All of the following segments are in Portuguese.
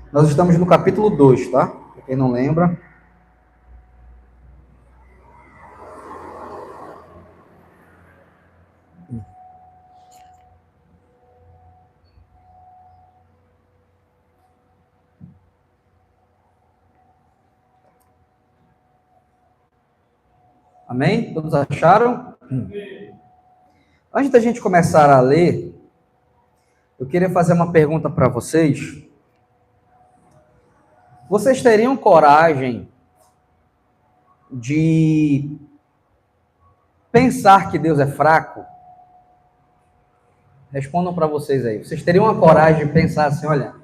Nós estamos no capítulo 2, tá? Pra quem não lembra. Amém? Todos acharam? Antes da gente começar a ler, eu queria fazer uma pergunta para vocês. Vocês teriam coragem de pensar que Deus é fraco? Respondam para vocês aí. Vocês teriam a coragem de pensar assim, olha,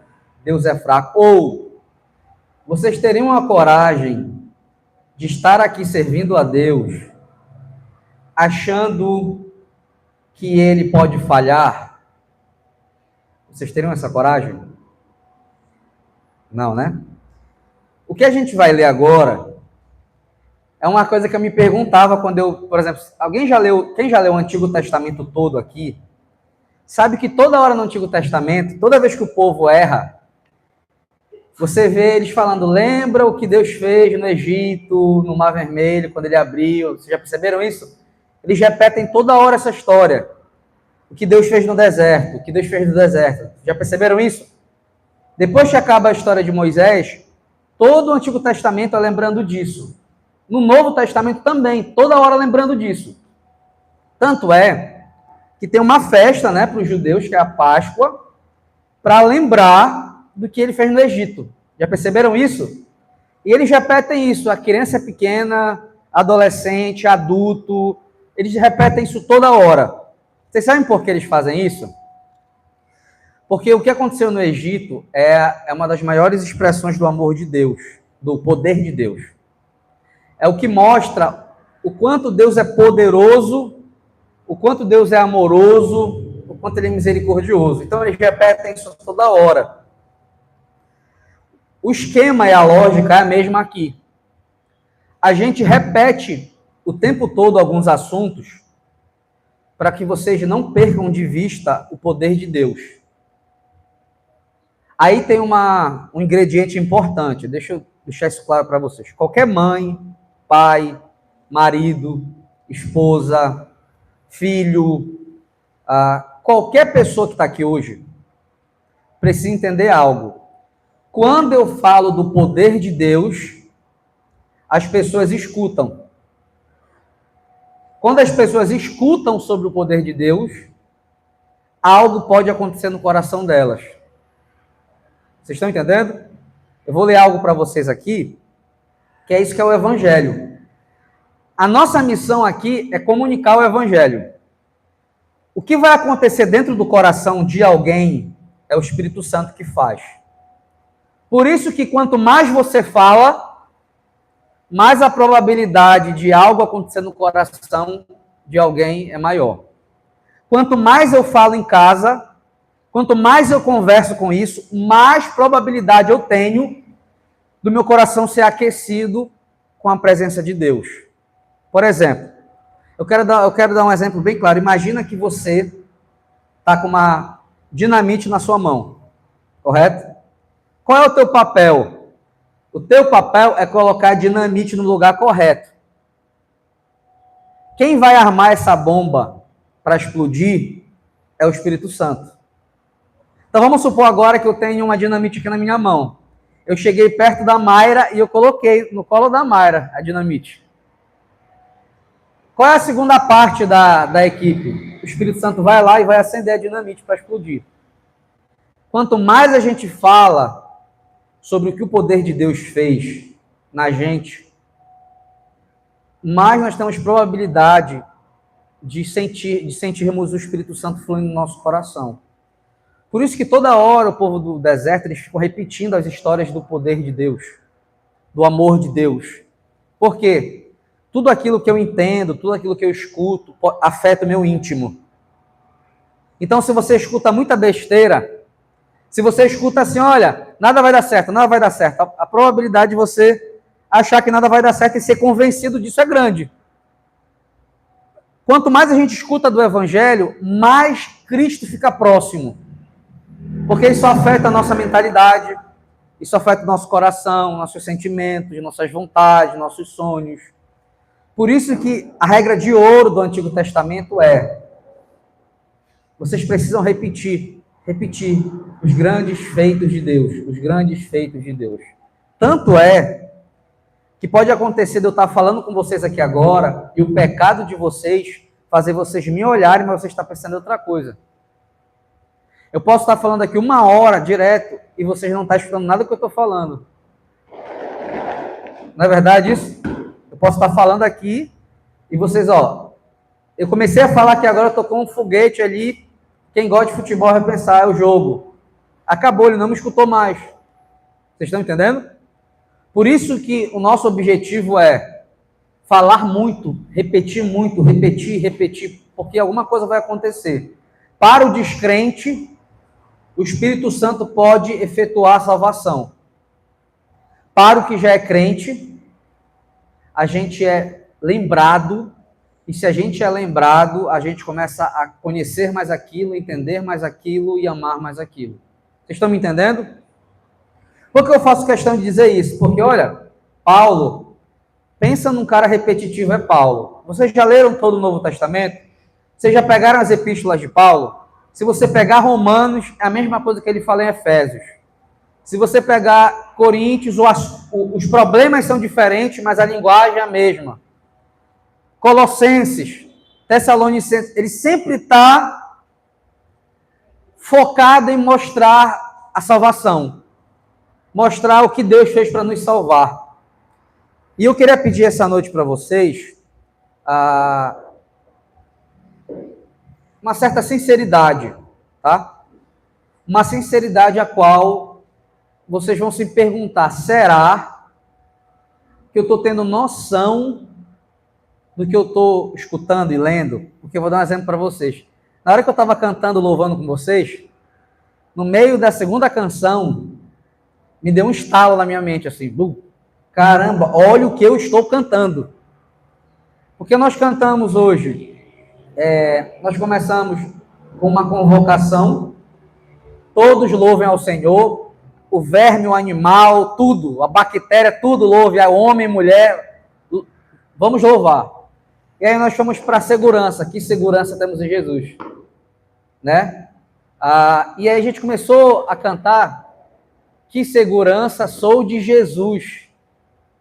Deus é fraco? Ou vocês teriam a coragem de estar aqui servindo a Deus, achando que Ele pode falhar? Vocês teriam essa coragem? Não, né? O que a gente vai ler agora é uma coisa que eu me perguntava quando eu, por exemplo, quem já leu o Antigo Testamento todo aqui, sabe que toda hora no Antigo Testamento, toda vez que o povo erra, você vê eles falando, lembra o que Deus fez no Egito, no Mar Vermelho, quando ele abriu, vocês já perceberam isso? Eles repetem toda hora essa história, o que Deus fez no deserto, o que Deus fez no deserto, já perceberam isso? Depois que acaba a história de Moisés, todo o Antigo Testamento é lembrando disso. No Novo Testamento também, toda hora lembrando disso. Tanto é que tem uma festa, né, para os judeus, que é a Páscoa, para lembrar do que ele fez no Egito. Já perceberam isso? E eles repetem isso, a criança pequena, adolescente, adulto, eles repetem isso toda hora. Vocês sabem por que eles fazem isso? Porque o que aconteceu no Egito é uma das maiores expressões do amor de Deus, do poder de Deus. É o que mostra o quanto Deus é poderoso, o quanto Deus é amoroso, o quanto Ele é misericordioso. Então eles repetem isso toda hora. O esquema e a lógica é a mesma aqui. A gente repete o tempo todo alguns assuntos para que vocês não percam de vista o poder de Deus. Aí tem um ingrediente importante, deixa eu deixar isso claro para vocês. Qualquer mãe, pai, marido, esposa, filho, qualquer pessoa que está aqui hoje, precisa entender algo. Quando eu falo do poder de Deus, as pessoas escutam. Quando as pessoas escutam sobre o poder de Deus, algo pode acontecer no coração delas. Vocês estão entendendo? Eu vou ler algo para vocês aqui, que é isso que é o Evangelho. A nossa missão aqui é comunicar o Evangelho. O que vai acontecer dentro do coração de alguém é o Espírito Santo que faz. Por isso que quanto mais você fala, mais a probabilidade de algo acontecer no coração de alguém é maior. Quanto mais eu falo em casa, quanto mais eu converso com isso, mais probabilidade eu tenho do meu coração ser aquecido com a presença de Deus. Por exemplo, eu quero dar um exemplo bem claro. Imagina que você está com uma dinamite na sua mão, correto? Qual é o teu papel? O teu papel é colocar a dinamite no lugar correto. Quem vai armar essa bomba para explodir é o Espírito Santo. Então vamos supor agora que eu tenho uma dinamite aqui na minha mão. Eu cheguei perto da Mayra e eu coloquei no colo da Mayra a dinamite. Qual é a segunda parte da equipe? O Espírito Santo vai lá e vai acender a dinamite para explodir. Quanto mais a gente fala sobre o que o poder de Deus fez na gente, mais nós temos probabilidade de sentirmos o Espírito Santo fluindo no nosso coração. Por isso que toda hora o povo do deserto, eles ficam repetindo as histórias do poder de Deus, do amor de Deus. Por quê? Tudo aquilo que eu entendo, tudo aquilo que eu escuto, afeta o meu íntimo. Então, se você escuta muita besteira, se você escuta assim, olha, nada vai dar certo, a probabilidade de você achar que nada vai dar certo e ser convencido disso é grande. Quanto mais a gente escuta do Evangelho, mais Cristo fica próximo. Porque isso afeta a nossa mentalidade, Isso afeta o nosso coração, nossos sentimentos, nossas vontades, nossos sonhos. Por isso que a regra de ouro do Antigo Testamento é: vocês precisam repetir os grandes feitos de Deus, os grandes feitos de Deus. Tanto é que pode acontecer de eu estar falando com vocês aqui agora e o pecado de vocês fazer vocês me olharem, mas vocês estão pensando em outra coisa. Eu posso estar falando aqui 1 hora direto e vocês não estão escutando nada do que eu estou falando. Não é verdade isso? Eu posso estar falando aqui e vocês, eu comecei a falar que agora eu estou com um foguete ali. Quem gosta de futebol vai pensar, é o jogo. Acabou, ele não me escutou mais. Vocês estão entendendo? Por isso que o nosso objetivo é falar muito, repetir, porque alguma coisa vai acontecer. Para o descrente, o Espírito Santo pode efetuar a salvação. Para o que já é crente, a gente é lembrado, e se a gente é lembrado, a gente começa a conhecer mais aquilo, entender mais aquilo e amar mais aquilo. Vocês estão me entendendo? Por que eu faço questão de dizer isso? Porque, olha, Paulo, pensa num cara repetitivo, é Paulo. Vocês já leram todo o Novo Testamento? Vocês já pegaram as epístolas de Paulo? Se você pegar Romanos, é a mesma coisa que ele fala em Efésios. Se você pegar Coríntios, os problemas são diferentes, mas a linguagem é a mesma. Colossenses, Tessalonicenses, ele sempre está focado em mostrar a salvação. Mostrar o que Deus fez para nos salvar. E eu queria pedir essa noite para vocês uma certa sinceridade, tá? Uma sinceridade a qual vocês vão se perguntar: será que eu estou tendo noção do que eu estou escutando e lendo? Porque eu vou dar um exemplo para vocês. Na hora que eu estava cantando, louvando com vocês, no meio da segunda canção, me deu um estalo na minha mente, assim, caramba, olha o que eu estou cantando. Porque nós cantamos hoje, nós começamos com uma convocação, todos louvem ao Senhor, o verme, o animal, tudo, a bactéria, tudo louve, a homem, mulher, vamos louvar. E aí nós fomos para a segurança. Que segurança temos em Jesus, né? E aí a gente começou a cantar: que segurança sou de Jesus,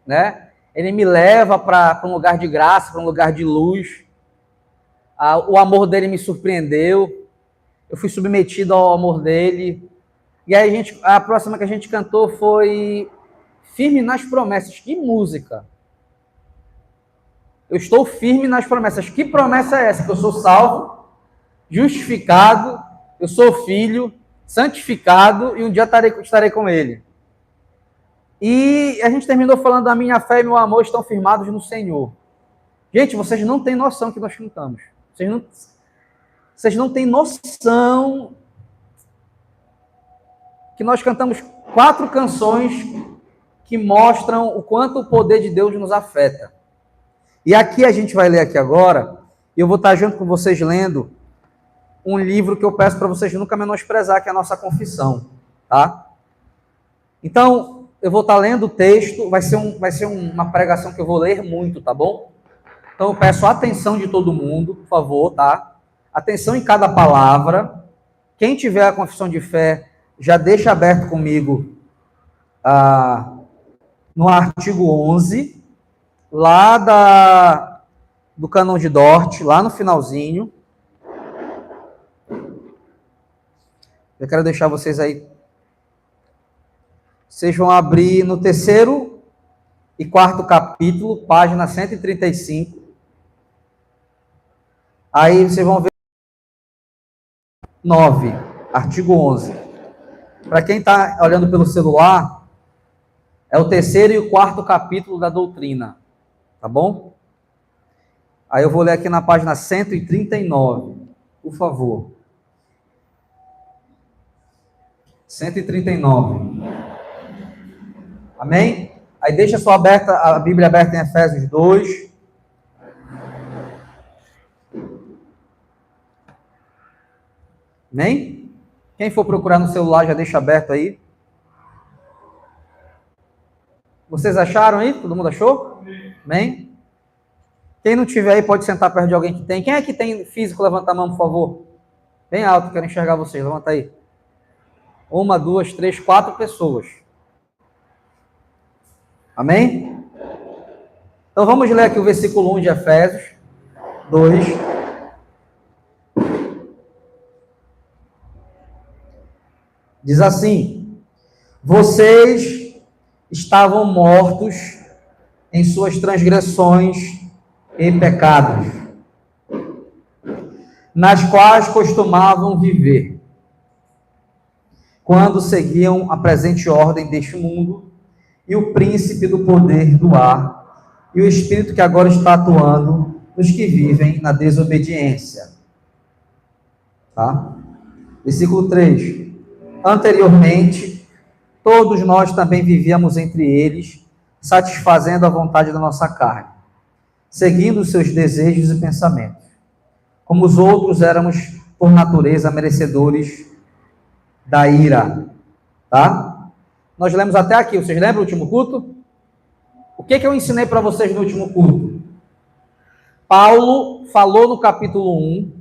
né? Ele me leva para um lugar de graça, para um lugar de luz. O amor dele me surpreendeu. Eu fui submetido ao amor dele. E aí a próxima que a gente cantou foi Firme nas Promessas. Que música! Eu estou firme nas promessas. Que promessa é essa? Que eu sou salvo, justificado, eu sou filho, santificado e um dia estarei com ele. E a gente terminou falando: a minha fé e meu amor estão firmados no Senhor. Gente, vocês não têm noção que nós cantamos. Vocês não têm noção que nós cantamos 4 canções que mostram o quanto o poder de Deus nos afeta. E aqui a gente vai ler aqui agora, e eu vou estar junto com vocês lendo um livro que eu peço para vocês nunca menosprezar, que é a nossa confissão, tá? Então, eu vou estar lendo o texto, vai ser uma pregação que eu vou ler muito, tá bom? Então, eu peço a atenção de todo mundo, por favor, tá? Atenção em cada palavra. Quem tiver a confissão de fé, já deixa aberto comigo no artigo 11, lá do Cânon de Dort, lá no finalzinho. Eu quero deixar vocês aí. Vocês vão abrir no 3º e 4º capítulo, página 135. Aí vocês vão ver 9, artigo 11. Para quem está olhando pelo celular, é o 3º e o 4º capítulo da doutrina. Tá bom? Aí eu vou ler aqui na página 139, por favor. 139. Amém? Aí deixa a Bíblia aberta em Efésios 2. Amém? Quem for procurar no celular, já deixa aberto aí. Vocês acharam aí? Todo mundo achou? Bem? Quem não tiver aí pode sentar perto de alguém que tem. Quem é que tem físico? Levanta a mão, por favor. Bem alto, quero enxergar vocês. Levanta aí. 1, 2, 3, 4 pessoas. Amém? Então vamos ler aqui o versículo 1 de Efésios 2. Diz assim: vocês estavam mortos em suas transgressões e pecados, nas quais costumavam viver, quando seguiam a presente ordem deste mundo e o príncipe do poder do ar e o espírito que agora está atuando nos que vivem na desobediência. Tá? Versículo 3. Anteriormente, todos nós também vivíamos entre eles, satisfazendo a vontade da nossa carne, seguindo os seus desejos e pensamentos. Como os outros, éramos, por natureza, merecedores da ira. Tá? Nós lemos até aqui. Vocês lembram o último culto? O que eu ensinei para vocês no último culto? Paulo falou no capítulo 1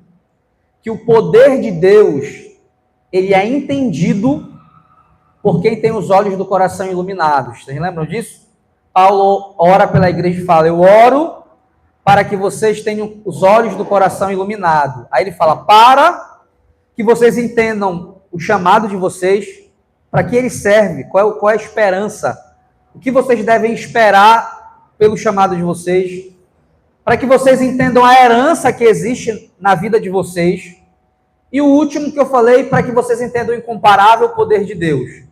que o poder de Deus, ele é entendido por quem tem os olhos do coração iluminados. Vocês lembram disso? Paulo ora pela igreja e fala: eu oro para que vocês tenham os olhos do coração iluminados. Aí ele fala: para que vocês entendam o chamado de vocês, para que ele serve, qual é a esperança, o que vocês devem esperar pelo chamado de vocês, para que vocês entendam a herança que existe na vida de vocês, e o último que eu falei, para que vocês entendam o incomparável poder de Deus.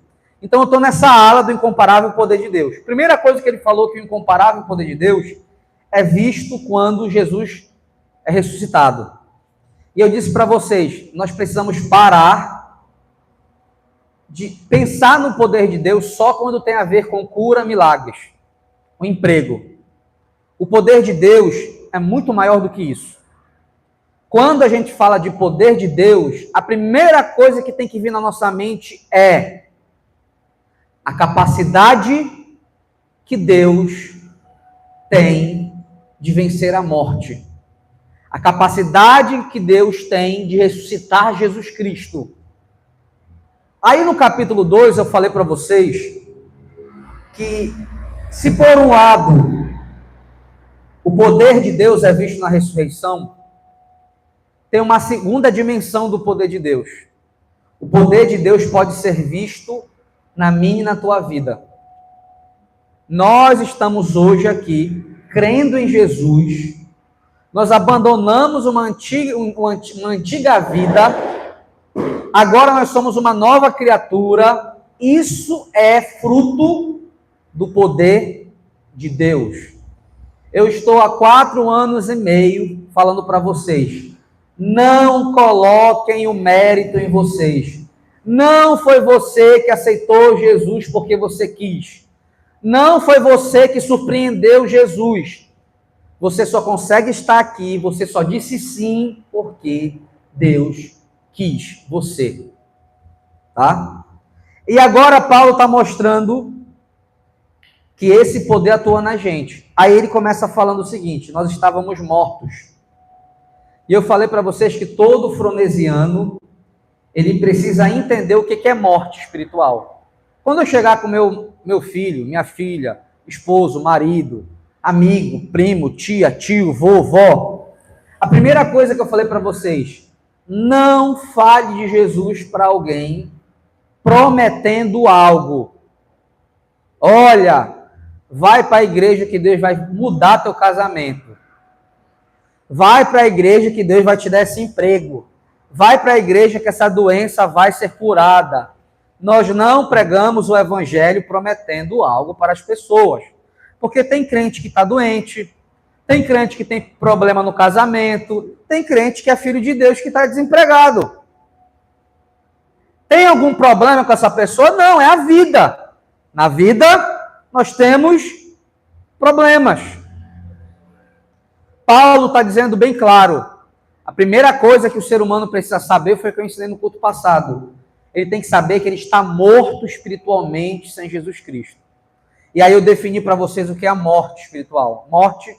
Então eu estou nessa ala do incomparável poder de Deus. Primeira coisa que ele falou, que o incomparável poder de Deus é visto quando Jesus é ressuscitado. E eu disse para vocês, nós precisamos parar de pensar no poder de Deus só quando tem a ver com cura, milagres, o emprego. O poder de Deus é muito maior do que isso. Quando a gente fala de poder de Deus, a primeira coisa que tem que vir na nossa mente é a capacidade que Deus tem de vencer a morte. A capacidade que Deus tem de ressuscitar Jesus Cristo. Aí no capítulo 2 eu falei para vocês que, se por um lado o poder de Deus é visto na ressurreição, tem uma segunda dimensão do poder de Deus. O poder de Deus pode ser visto na minha e na tua vida. Nós estamos hoje aqui, crendo em Jesus, nós abandonamos uma antiga vida, agora nós somos uma nova criatura. Isso é fruto do poder de Deus. Eu estou há 4 anos e meio falando para vocês, não coloquem o mérito em vocês. Não foi você que aceitou Jesus porque você quis. Não foi você que surpreendeu Jesus. Você só consegue estar aqui, você só disse sim porque Deus quis você. Tá? E agora Paulo está mostrando que esse poder atua na gente. Aí ele começa falando o seguinte: nós estávamos mortos. E eu falei para vocês que todo fronesiano, ele precisa entender o que é morte espiritual. Quando eu chegar com meu filho, minha filha, esposo, marido, amigo, primo, tia, tio, vovó, a primeira coisa que eu falei para vocês: não fale de Jesus para alguém prometendo algo. Olha, vai para a igreja que Deus vai mudar teu casamento. Vai para a igreja que Deus vai te dar esse emprego. Vai para a igreja que essa doença vai ser curada. Nós não pregamos o evangelho prometendo algo para as pessoas. Porque tem crente que está doente, tem crente que tem problema no casamento, tem crente que é filho de Deus que está desempregado. Tem algum problema com essa pessoa? Não, é a vida. Na vida, nós temos problemas. Paulo está dizendo bem claro, a primeira coisa que o ser humano precisa saber foi o que eu ensinei no culto passado. Ele tem que saber que ele está morto espiritualmente sem Jesus Cristo. E aí eu defini para vocês o que é a morte espiritual. Morte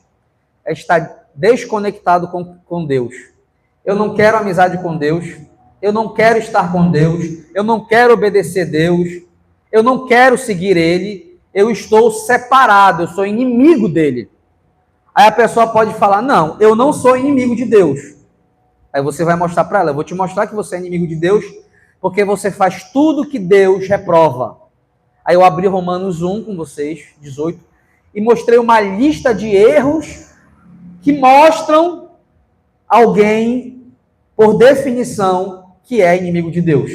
é estar desconectado com Deus. Eu não quero amizade com Deus, eu não quero estar com Deus, eu não quero obedecer Deus, eu não quero seguir Ele, eu estou separado, eu sou inimigo dele. Aí a pessoa pode falar, não, eu não sou inimigo de Deus. Aí você vai mostrar para ela, eu vou te mostrar que você é inimigo de Deus, porque você faz tudo que Deus reprova. Aí eu abri Romanos 1 com vocês, 18, e mostrei uma lista de erros que mostram alguém, por definição, que é inimigo de Deus.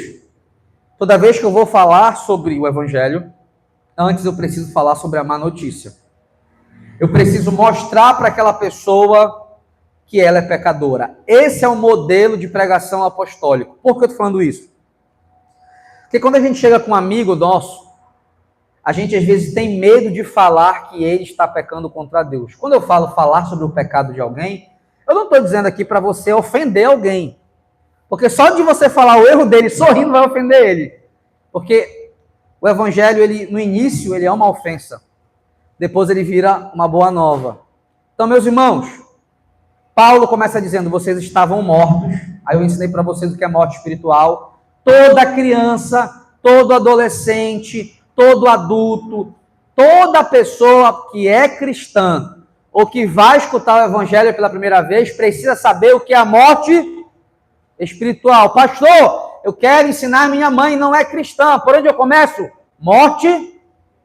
Toda vez que eu vou falar sobre o Evangelho, antes eu preciso falar sobre a má notícia. Eu preciso mostrar para aquela pessoa que ela é pecadora. Esse é o modelo de pregação apostólico. Por que eu estou falando isso? Porque quando a gente chega com um amigo nosso, a gente às vezes tem medo de falar que ele está pecando contra Deus. Quando eu falo falar sobre o pecado de alguém, eu não estou dizendo aqui para você ofender alguém. Porque só de você falar o erro dele sorrindo vai ofender ele. Porque o Evangelho, ele, no início, ele é uma ofensa. Depois ele vira uma boa nova. Então, meus irmãos, Paulo começa dizendo, vocês estavam mortos. Aí eu ensinei para vocês o que é morte espiritual. Toda criança, todo adolescente, todo adulto, toda pessoa que é cristã ou que vai escutar o Evangelho pela primeira vez, precisa saber o que é a morte espiritual. Pastor, eu quero ensinar minha mãe, não é cristã. Por onde eu começo? Morte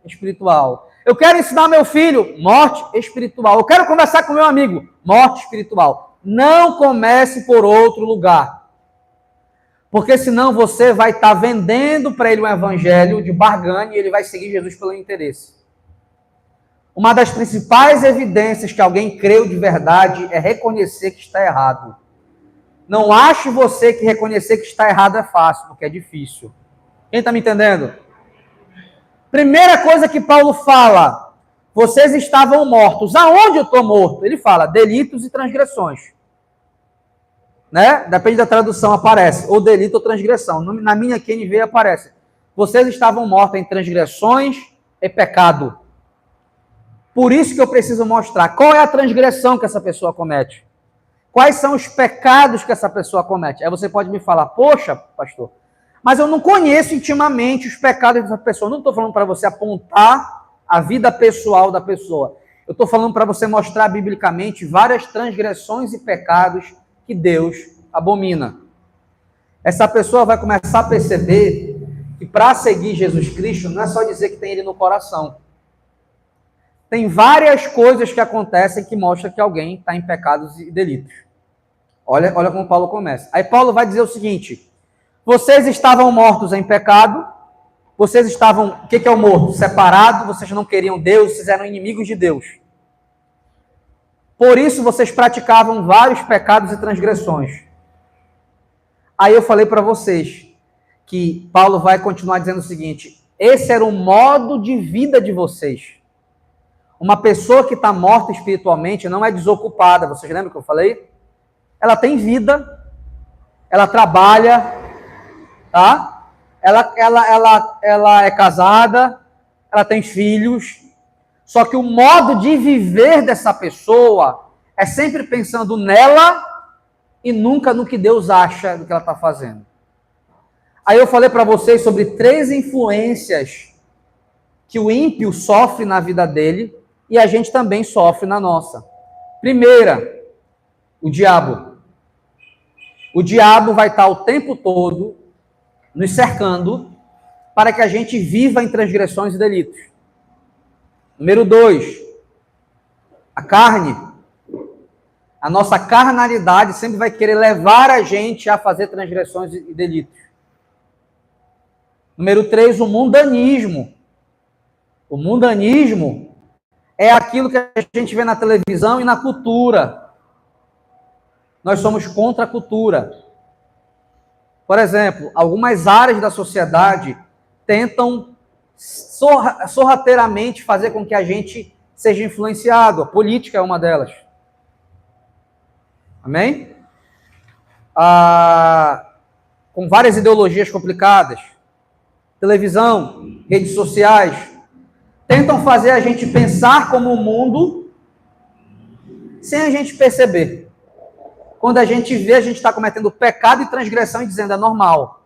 espiritual. Eu quero ensinar meu filho, morte espiritual. Eu quero conversar com meu amigo, morte espiritual. Não comece por outro lugar. Porque senão você vai estar vendendo para ele um evangelho de barganha e ele vai seguir Jesus pelo interesse. Uma das principais evidências que alguém creu de verdade é reconhecer que está errado. Não ache você que reconhecer que está errado é fácil, porque é difícil. Quem está me entendendo? Primeira coisa que Paulo fala, vocês estavam mortos. Aonde eu estou morto? Ele fala, delitos e transgressões. Né? Depende da tradução, aparece, ou delito ou transgressão. Na minha QNV aparece, vocês estavam mortos em transgressões e pecado. Por isso que eu preciso mostrar qual é a transgressão que essa pessoa comete. Quais são os pecados que essa pessoa comete? Aí você pode me falar, poxa, pastor, mas eu não conheço intimamente os pecados dessa pessoa. Não estou falando para você apontar a vida pessoal da pessoa. Eu estou falando para você mostrar biblicamente várias transgressões e pecados que Deus abomina. Essa pessoa vai começar a perceber que para seguir Jesus Cristo não é só dizer que tem ele no coração. Tem várias coisas que acontecem que mostram que alguém está em pecados e delitos. Olha como Paulo começa. Aí Paulo vai dizer o seguinte, vocês estavam mortos em pecado, vocês estavam, o que é o morto? Separado, vocês não queriam Deus, vocês eram inimigos de Deus. Por isso vocês praticavam vários pecados e transgressões. Aí eu falei para vocês que Paulo vai continuar dizendo o seguinte, esse era o modo de vida de vocês. Uma pessoa que está morta espiritualmente não é desocupada, vocês lembram que eu falei? Ela tem vida, ela trabalha, tá? Ela é casada, ela tem filhos, só que o modo de viver dessa pessoa é sempre pensando nela e nunca no que Deus acha do que ela está fazendo. Aí eu falei para vocês sobre 3 influências que o ímpio sofre na vida dele e a gente também sofre na nossa. Primeira, o diabo. O diabo vai estar o tempo todo nos cercando para que a gente viva em transgressões e delitos. Número 2, a carne. A nossa carnalidade sempre vai querer levar a gente a fazer transgressões e delitos. Número 3, o mundanismo. O mundanismo é aquilo que a gente vê na televisão e na cultura. Nós somos contra a cultura. Por exemplo, algumas áreas da sociedade tentam sorrateiramente fazer com que a gente seja influenciado. A política é uma delas. Amém? Com várias ideologias complicadas. Televisão, redes sociais. tentam fazer a gente pensar como o mundo sem a gente perceber. Quando a gente vê, a gente está cometendo pecado e transgressão e dizendo é normal.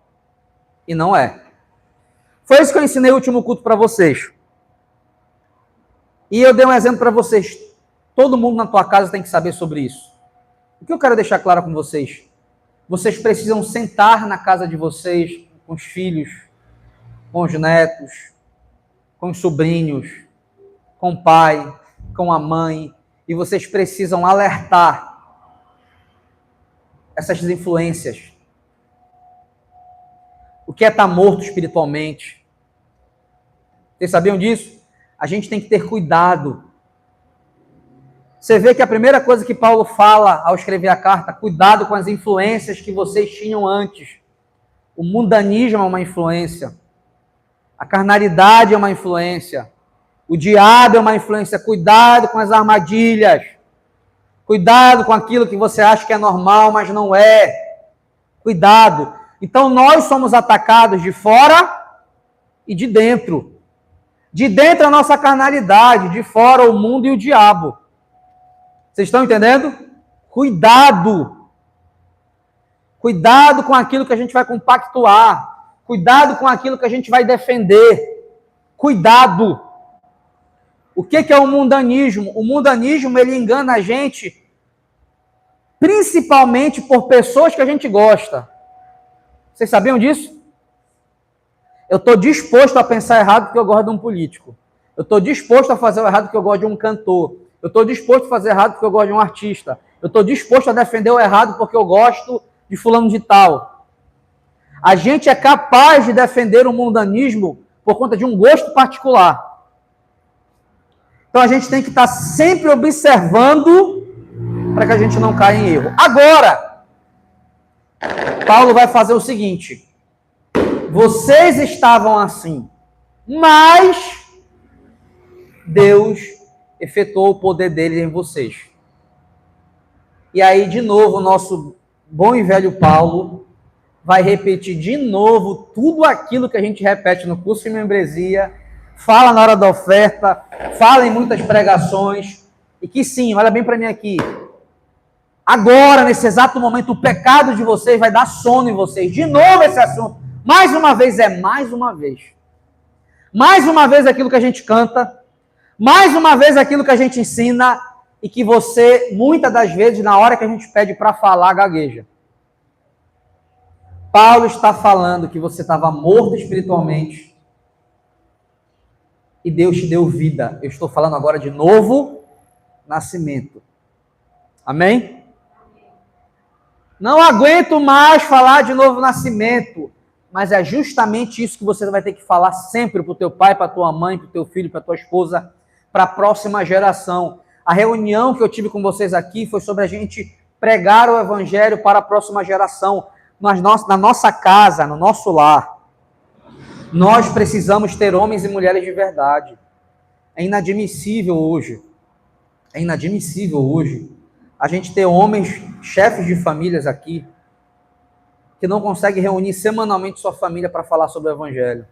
E não é. Foi isso que eu ensinei no último culto para vocês. E eu dei um exemplo para vocês. Todo mundo na tua casa tem que saber sobre isso. O que eu quero deixar claro com vocês? Vocês precisam sentar na casa de vocês, com os filhos, com os netos, com os sobrinhos, com o pai, com a mãe, e vocês precisam alertar essas influências. O que é estar morto espiritualmente? Vocês sabiam disso? A gente tem que ter cuidado. Você vê que a primeira coisa que Paulo fala ao escrever a carta, cuidado com as influências que vocês tinham antes. O mundanismo é uma influência. A carnalidade é uma influência. O diabo é uma influência. Cuidado com as armadilhas. Cuidado com aquilo que você acha que é normal, mas não é. Cuidado. Então nós somos atacados de fora e de dentro. De dentro a nossa carnalidade, de fora o mundo e o diabo. Vocês estão entendendo? Cuidado. Cuidado com aquilo que a gente vai compactuar. Cuidado com aquilo que a gente vai defender. Cuidado. O que é o mundanismo? O mundanismo, ele engana a gente principalmente por pessoas que a gente gosta. Vocês sabiam disso? Eu estou disposto a pensar errado porque eu gosto de um político. Eu estou disposto a fazer o errado porque eu gosto de um cantor. Eu estou disposto a fazer errado porque eu gosto de um artista. Eu estou disposto a defender o errado porque eu gosto de fulano de tal. A gente é capaz de defender o mundanismo por conta de um gosto particular. Então a gente tem que estar sempre observando para que a gente não caia em erro. Agora, Paulo vai fazer o seguinte. Vocês estavam assim, mas Deus efetuou o poder dele em vocês. E aí, de novo, o nosso bom e velho Paulo vai repetir de novo tudo aquilo que a gente repete no curso de membresia, fala na hora da oferta, fala em muitas pregações, e que sim, olha bem para mim aqui, agora, nesse exato momento, o pecado de vocês vai dar sono em vocês. De novo esse assunto. Mais uma vez, mais uma vez. Mais uma vez aquilo que a gente canta, mais uma vez aquilo que a gente ensina, e que você, muitas das vezes, na hora que a gente pede para falar, gagueja. Paulo está falando que você estava morto espiritualmente, e Deus te deu vida. Eu estou falando agora de novo nascimento. Amém? Não aguento mais falar de novo nascimento, mas é justamente isso que você vai ter que falar sempre para o teu pai, para a tua mãe, para o teu filho, para a tua esposa, para a próxima geração. A reunião que eu tive com vocês aqui foi sobre a gente pregar o evangelho para a próxima geração. Na nossa casa, no nosso lar, nós precisamos ter homens e mulheres de verdade. É inadmissível hoje a gente ter homens, chefes de famílias aqui, que não conseguem reunir semanalmente sua família para falar sobre o evangelho.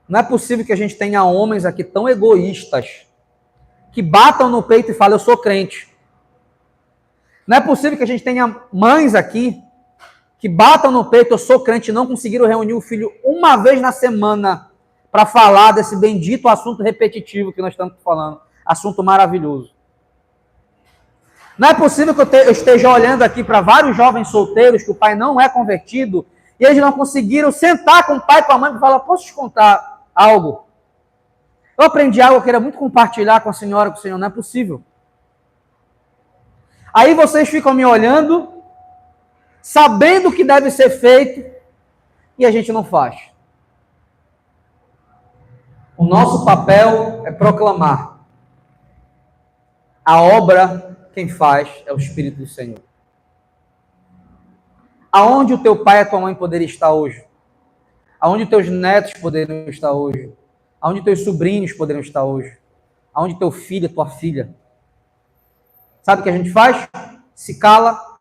Não é possível que a gente tenha homens aqui tão egoístas, que batam no peito e falem, eu sou crente. Não é possível que a gente tenha mães aqui, que batam no peito, eu sou crente, e não conseguiram reunir o filho uma vez na semana para falar desse bendito assunto repetitivo que nós estamos falando. Assunto maravilhoso. Não é possível que eu esteja olhando aqui para vários jovens solteiros que o pai não é convertido e eles não conseguiram sentar com o pai e com a mãe e falar, posso te contar algo? Eu aprendi algo, eu queria muito compartilhar com a senhora, com o senhor, não é possível. Aí vocês ficam me olhando, sabendo o que deve ser feito, e a gente não faz. O nosso papel é proclamar. A obra, quem faz, é o Espírito do Senhor. Aonde o teu pai e a tua mãe poderiam estar hoje? Aonde teus netos poderiam estar hoje? Aonde teus sobrinhos poderiam estar hoje? Aonde teu filho, tua filha? Sabe o que a gente faz? Se cala,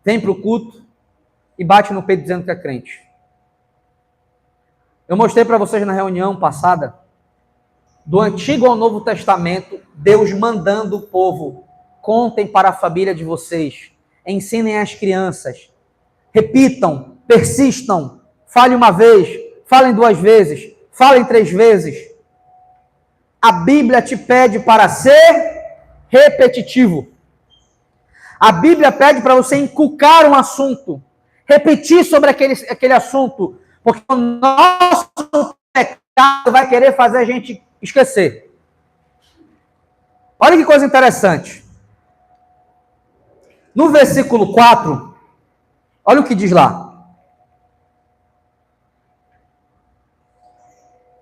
vem para o culto e bate no peito dizendo que é crente. Eu mostrei para vocês na reunião passada, do Antigo ao Novo Testamento, Deus mandando o povo, contem para a família de vocês, ensinem as crianças, repitam, persistam, fale uma vez, falem 2 vezes, falem 3 vezes. A Bíblia te pede para ser repetitivo. A Bíblia pede para você inculcar um assunto, repetir sobre aquele assunto, porque o nosso pecado vai querer fazer a gente esquecer. Olha que coisa interessante. No versículo 4, olha o que diz lá.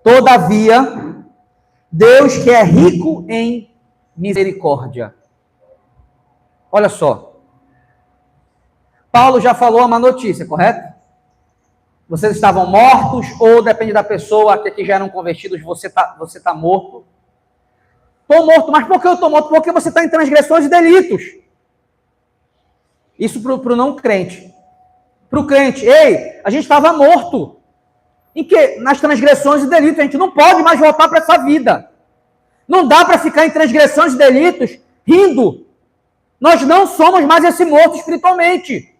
Todavia, Deus que é rico em misericórdia. Olha só. Paulo já falou uma notícia, correto? Vocês estavam mortos, ou depende da pessoa, que aqui já eram convertidos, você tá morto. Estou morto, mas por que eu estou morto? Porque você está em transgressões e delitos. Isso para o não crente. Para o crente, ei, a gente estava morto. Em que? Nas transgressões e delitos. A gente não pode mais voltar para essa vida. Não dá para ficar em transgressões e delitos rindo. Nós não somos mais esse morto espiritualmente.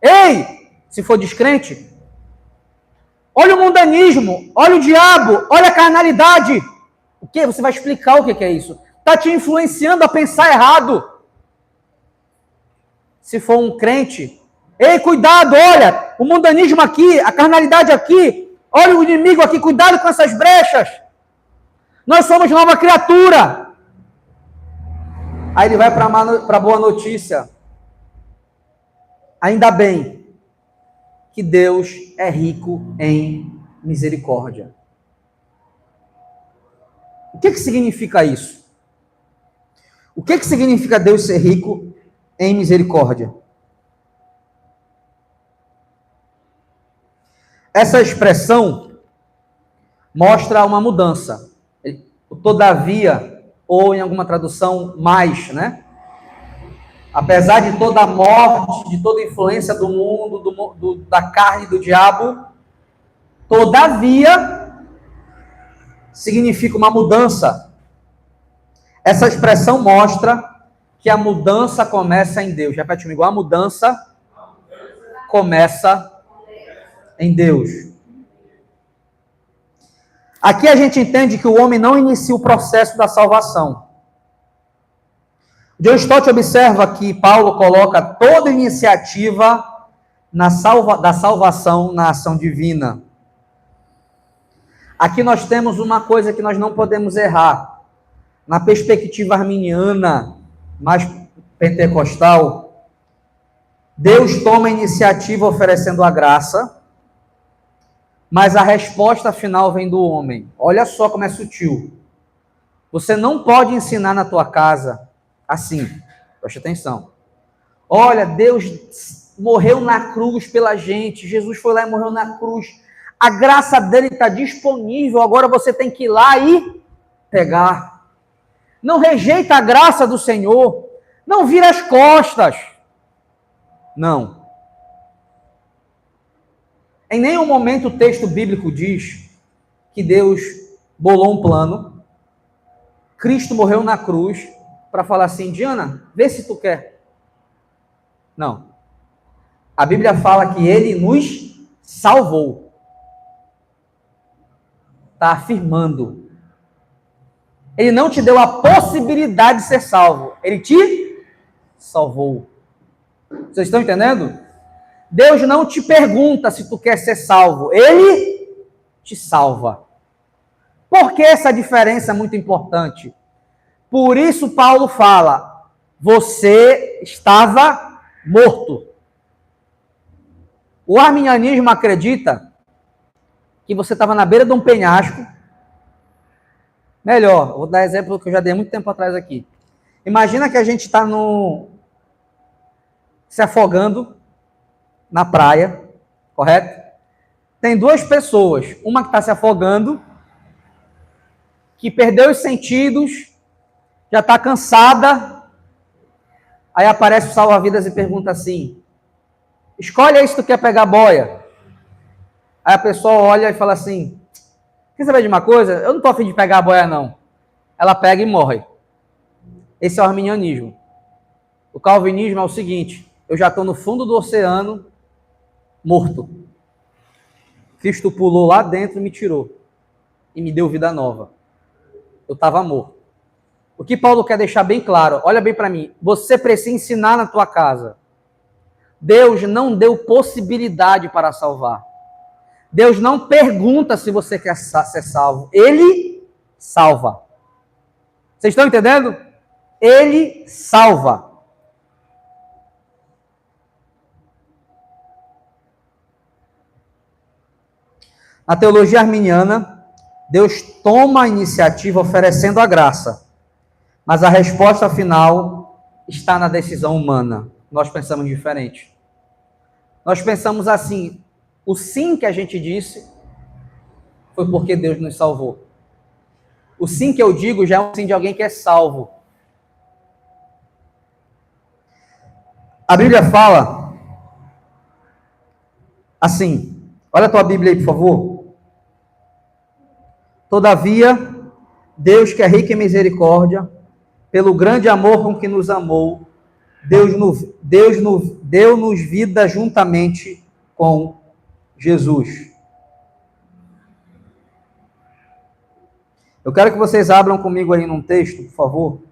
Ei, se for descrente, olha o mundanismo, olha o diabo, olha a carnalidade. O que? Você vai explicar o que é isso? Está te influenciando a pensar errado. Se for um crente, ei, cuidado, olha, o mundanismo aqui, a carnalidade aqui, olha o inimigo aqui, cuidado com essas brechas. Nós somos nova criatura. Aí ele vai para a boa notícia. Ainda bem que Deus é rico em misericórdia. O que significa isso? O que significa Deus ser rico em misericórdia? Essa expressão mostra uma mudança. Todavia, ou em alguma tradução, mais, né? Apesar de toda a morte, de toda a influência do mundo, da carne, do diabo, todavia, significa uma mudança. Essa expressão mostra que a mudança começa em Deus. Repete comigo, a mudança começa em Deus. Aqui a gente entende que o homem não inicia o processo da salvação. John Stott observa que Paulo coloca toda a iniciativa da salvação na ação divina. Aqui nós temos uma coisa que nós não podemos errar. Na perspectiva arminiana, mais pentecostal, Deus toma a iniciativa oferecendo a graça, mas a resposta final vem do homem. Olha só como é sutil. Você não pode ensinar na tua casa assim, preste atenção. Olha, Deus morreu na cruz pela gente, Jesus foi lá e morreu na cruz. A graça dele está disponível, agora você tem que ir lá e pegar. Não rejeita a graça do Senhor, não vira as costas. Não. Em nenhum momento o texto bíblico diz que Deus bolou um plano, Cristo morreu na cruz, para falar assim, Diana, vê se tu quer. Não. A Bíblia fala que ele nos salvou. Está afirmando. Ele não te deu a possibilidade de ser salvo. Ele te salvou. Vocês estão entendendo? Deus não te pergunta se tu quer ser salvo. Ele te salva. Por que essa diferença é muito importante? Por isso Paulo fala, você estava morto. O arminianismo acredita que você estava na beira de um penhasco. Melhor, vou dar exemplo que eu já dei muito tempo atrás aqui. Imagina que a gente está se afogando na praia, correto? Tem 2 pessoas, uma que está se afogando, que perdeu os sentidos, já está cansada, aí aparece o salva-vidas e pergunta assim, escolhe aí se tu quer pegar boia. Aí a pessoa olha e fala assim, Quer saber de uma coisa? Eu não estou a fim de pegar a boia, não. Ela pega e morre. Esse é o arminianismo. O calvinismo é o seguinte: eu já estou no fundo do oceano, morto. Cristo pulou lá dentro e me tirou. E me deu vida nova. Eu estava morto. O que Paulo quer deixar bem claro, olha bem para mim, você precisa ensinar na tua casa. Deus não deu possibilidade para salvar. Deus não pergunta se você quer ser salvo. Ele salva. Vocês estão entendendo? Ele salva. Na teologia arminiana, Deus toma a iniciativa oferecendo a graça. Mas a resposta final está na decisão humana. Nós pensamos diferente. Nós pensamos assim, o sim que a gente disse foi porque Deus nos salvou. O sim que eu digo já é um sim de alguém que é salvo. A Bíblia fala assim, olha a tua Bíblia aí, por favor. Todavia, Deus que é rico em misericórdia, pelo grande amor com que nos amou, deu-nos vida juntamente com Jesus. Eu quero que vocês abram comigo aí num texto, por favor.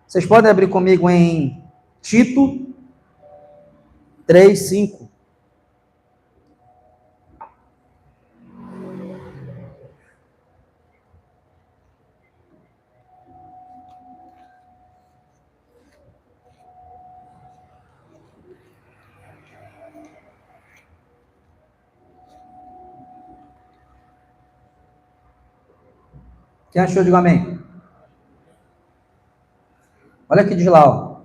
Vocês podem abrir comigo em Tito 3:5. Quem achou, diga amém. Olha aqui de lá, ó.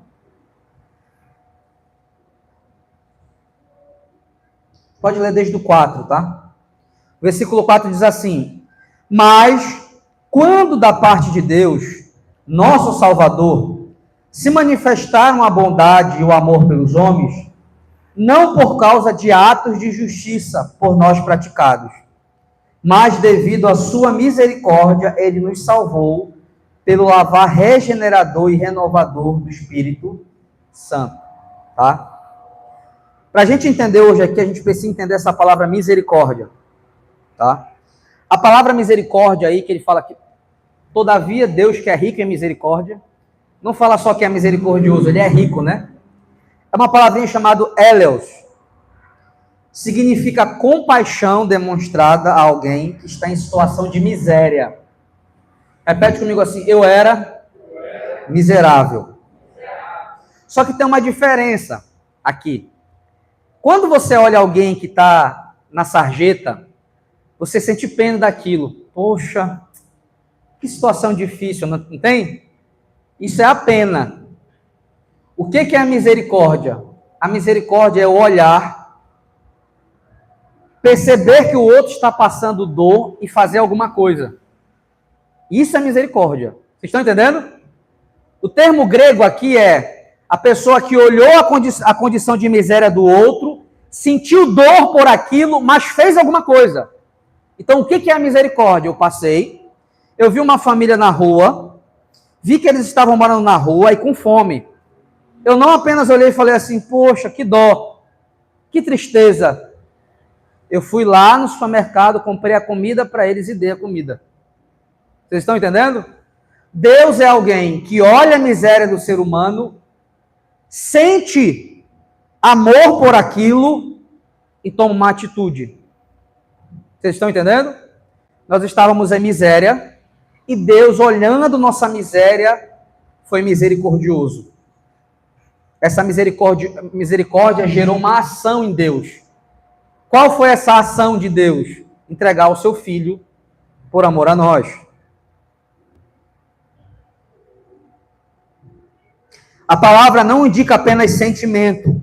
Pode ler desde o 4, tá? O versículo 4 diz assim: mas, quando da parte de Deus, nosso Salvador, se manifestaram a bondade e o amor pelos homens, não por causa de atos de justiça por nós praticados, mas devido à sua misericórdia, ele nos salvou pelo lavar regenerador e renovador do Espírito Santo, tá? Para a gente entender hoje aqui, a gente precisa entender essa palavra misericórdia, tá? A palavra misericórdia aí, que ele fala que, todavia, Deus que é rico em misericórdia, não fala só que é misericordioso, ele é rico, né? É uma palavrinha chamada eleos. Significa compaixão demonstrada a alguém que está em situação de miséria. Repete comigo assim: eu era miserável. Só que tem uma diferença aqui. Quando você olha alguém que está na sarjeta, você sente pena daquilo. Poxa, que situação difícil, não tem? Isso é a pena. O que é a misericórdia? A misericórdia é o olhar, perceber que o outro está passando dor e fazer alguma coisa. Isso é misericórdia. Vocês estão entendendo? O termo grego aqui é a pessoa que olhou a condição de miséria do outro, sentiu dor por aquilo, mas fez alguma coisa. Então, o que é a misericórdia? Eu passei, eu vi uma família na rua, vi que eles estavam morando na rua e com fome. Eu não apenas olhei e falei assim, poxa, que dó, que tristeza. Eu fui lá no supermercado, comprei a comida para eles e dei a comida. Vocês estão entendendo? Deus é alguém que olha a miséria do ser humano, sente amor por aquilo e toma uma atitude. Vocês estão entendendo? Nós estávamos em miséria e Deus, olhando nossa foi misericordioso. Essa misericórdia gerou uma ação em Deus. Qual foi essa ação de Deus? Entregar o seu filho por amor a nós. A palavra não indica apenas sentimento,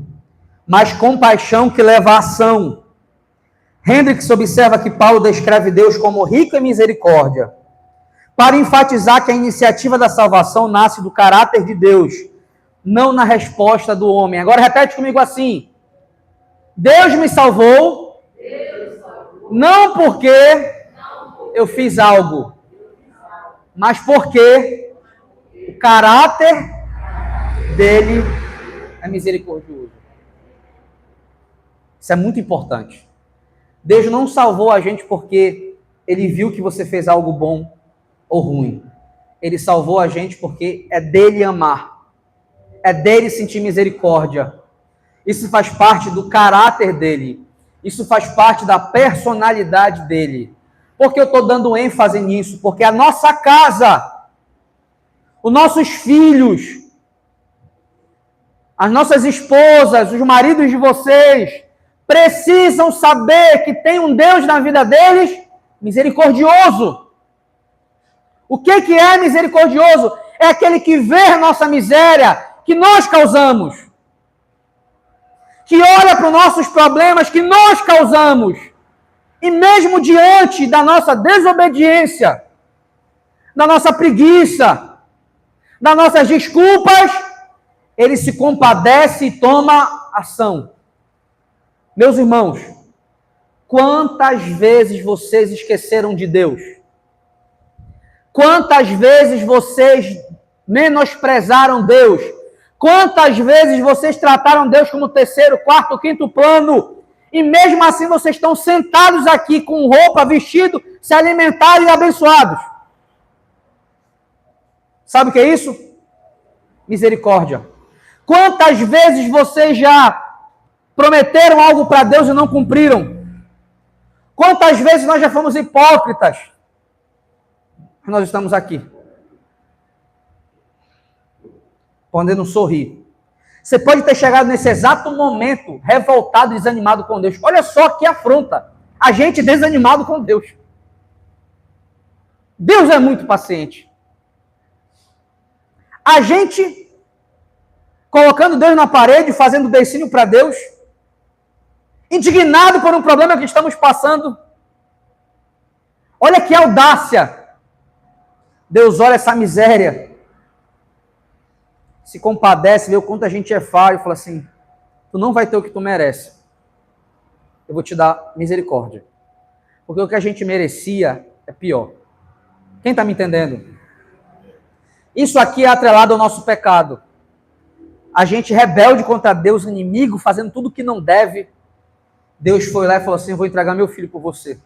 mas compaixão que leva à ação. Hendricks observa que Paulo descreve Deus como rico em misericórdia, para enfatizar que a iniciativa da salvação nasce do caráter de Deus, não na resposta do homem. Agora repete comigo assim: Deus me salvou, não porque eu fiz algo, mas porque o caráter dele é misericordioso. Isso é muito importante. Deus não salvou a gente porque ele viu que você fez algo bom ou ruim. Ele salvou a gente porque é dele amar, é dele sentir misericórdia. Isso faz parte do caráter dele, isso faz parte da personalidade dele. Por que eu estou dando ênfase nisso? Porque a nossa casa, os nossos filhos, as nossas esposas, os maridos de vocês, precisam saber que tem um Deus na vida deles misericordioso. O que é misericordioso? É aquele que vê a nossa miséria que nós causamos, que olha para os nossos problemas que nós causamos, e mesmo diante da nossa desobediência, da nossa preguiça, das nossas desculpas, ele se compadece e toma ação. Meus irmãos, quantas vezes vocês esqueceram de Deus? Quantas vezes vocês menosprezaram Deus? Quantas vezes vocês trataram Deus como terceiro, quarto, quinto plano? E mesmo assim vocês estão sentados aqui com roupa, vestido, se alimentados e abençoados. Sabe o que é isso? Misericórdia. Quantas vezes vocês já prometeram algo para Deus e não cumpriram? Quantas vezes nós já fomos hipócritas? Nós estamos aqui, podendo sorrir. Você pode ter chegado nesse exato momento revoltado e desanimado com Deus. Olha só que afronta. A gente desanimado com Deus. Deus é muito paciente. A gente colocando Deus na parede, fazendo beicinho para Deus, indignado por um problema que estamos passando. Olha que audácia. Deus olha essa miséria, se compadece, vê o quanto a gente é falho e fala assim: tu não vai ter o que tu merece. Eu vou te dar misericórdia. Porque o que a gente merecia é pior. Quem está me entendendo? Isso aqui é atrelado ao nosso pecado. A gente rebelde contra Deus, inimigo, fazendo tudo o que não deve. Deus foi lá e falou assim: eu vou entregar meu filho por você.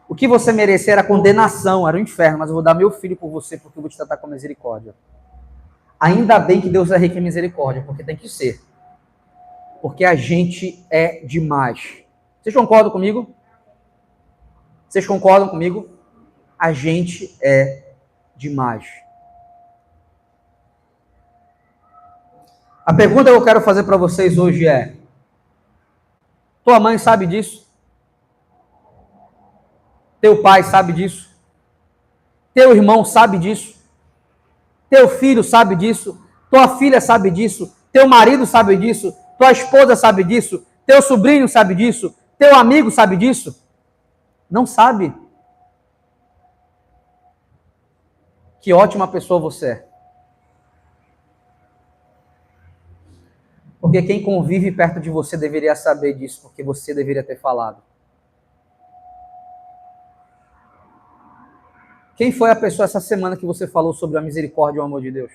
O que você merecia era condenação, era o inferno, mas eu vou dar meu filho por você porque eu vou te tratar com misericórdia. Ainda bem que Deus é rico em misericórdia, porque tem que ser. Porque a gente é demais. Vocês concordam comigo? Vocês concordam comigo? A gente é demais. A pergunta que eu quero fazer para vocês hoje é: tua mãe sabe disso? Teu pai sabe disso? Teu irmão sabe disso? Teu filho sabe disso? Tua filha sabe disso? Teu marido sabe disso? Tua esposa sabe disso? Teu sobrinho sabe disso? Teu amigo sabe disso? Não sabe. Que ótima pessoa você é. Porque quem convive perto de você deveria saber disso, porque você deveria ter falado. Quem foi a pessoa essa semana que você falou sobre a misericórdia e o amor de Deus?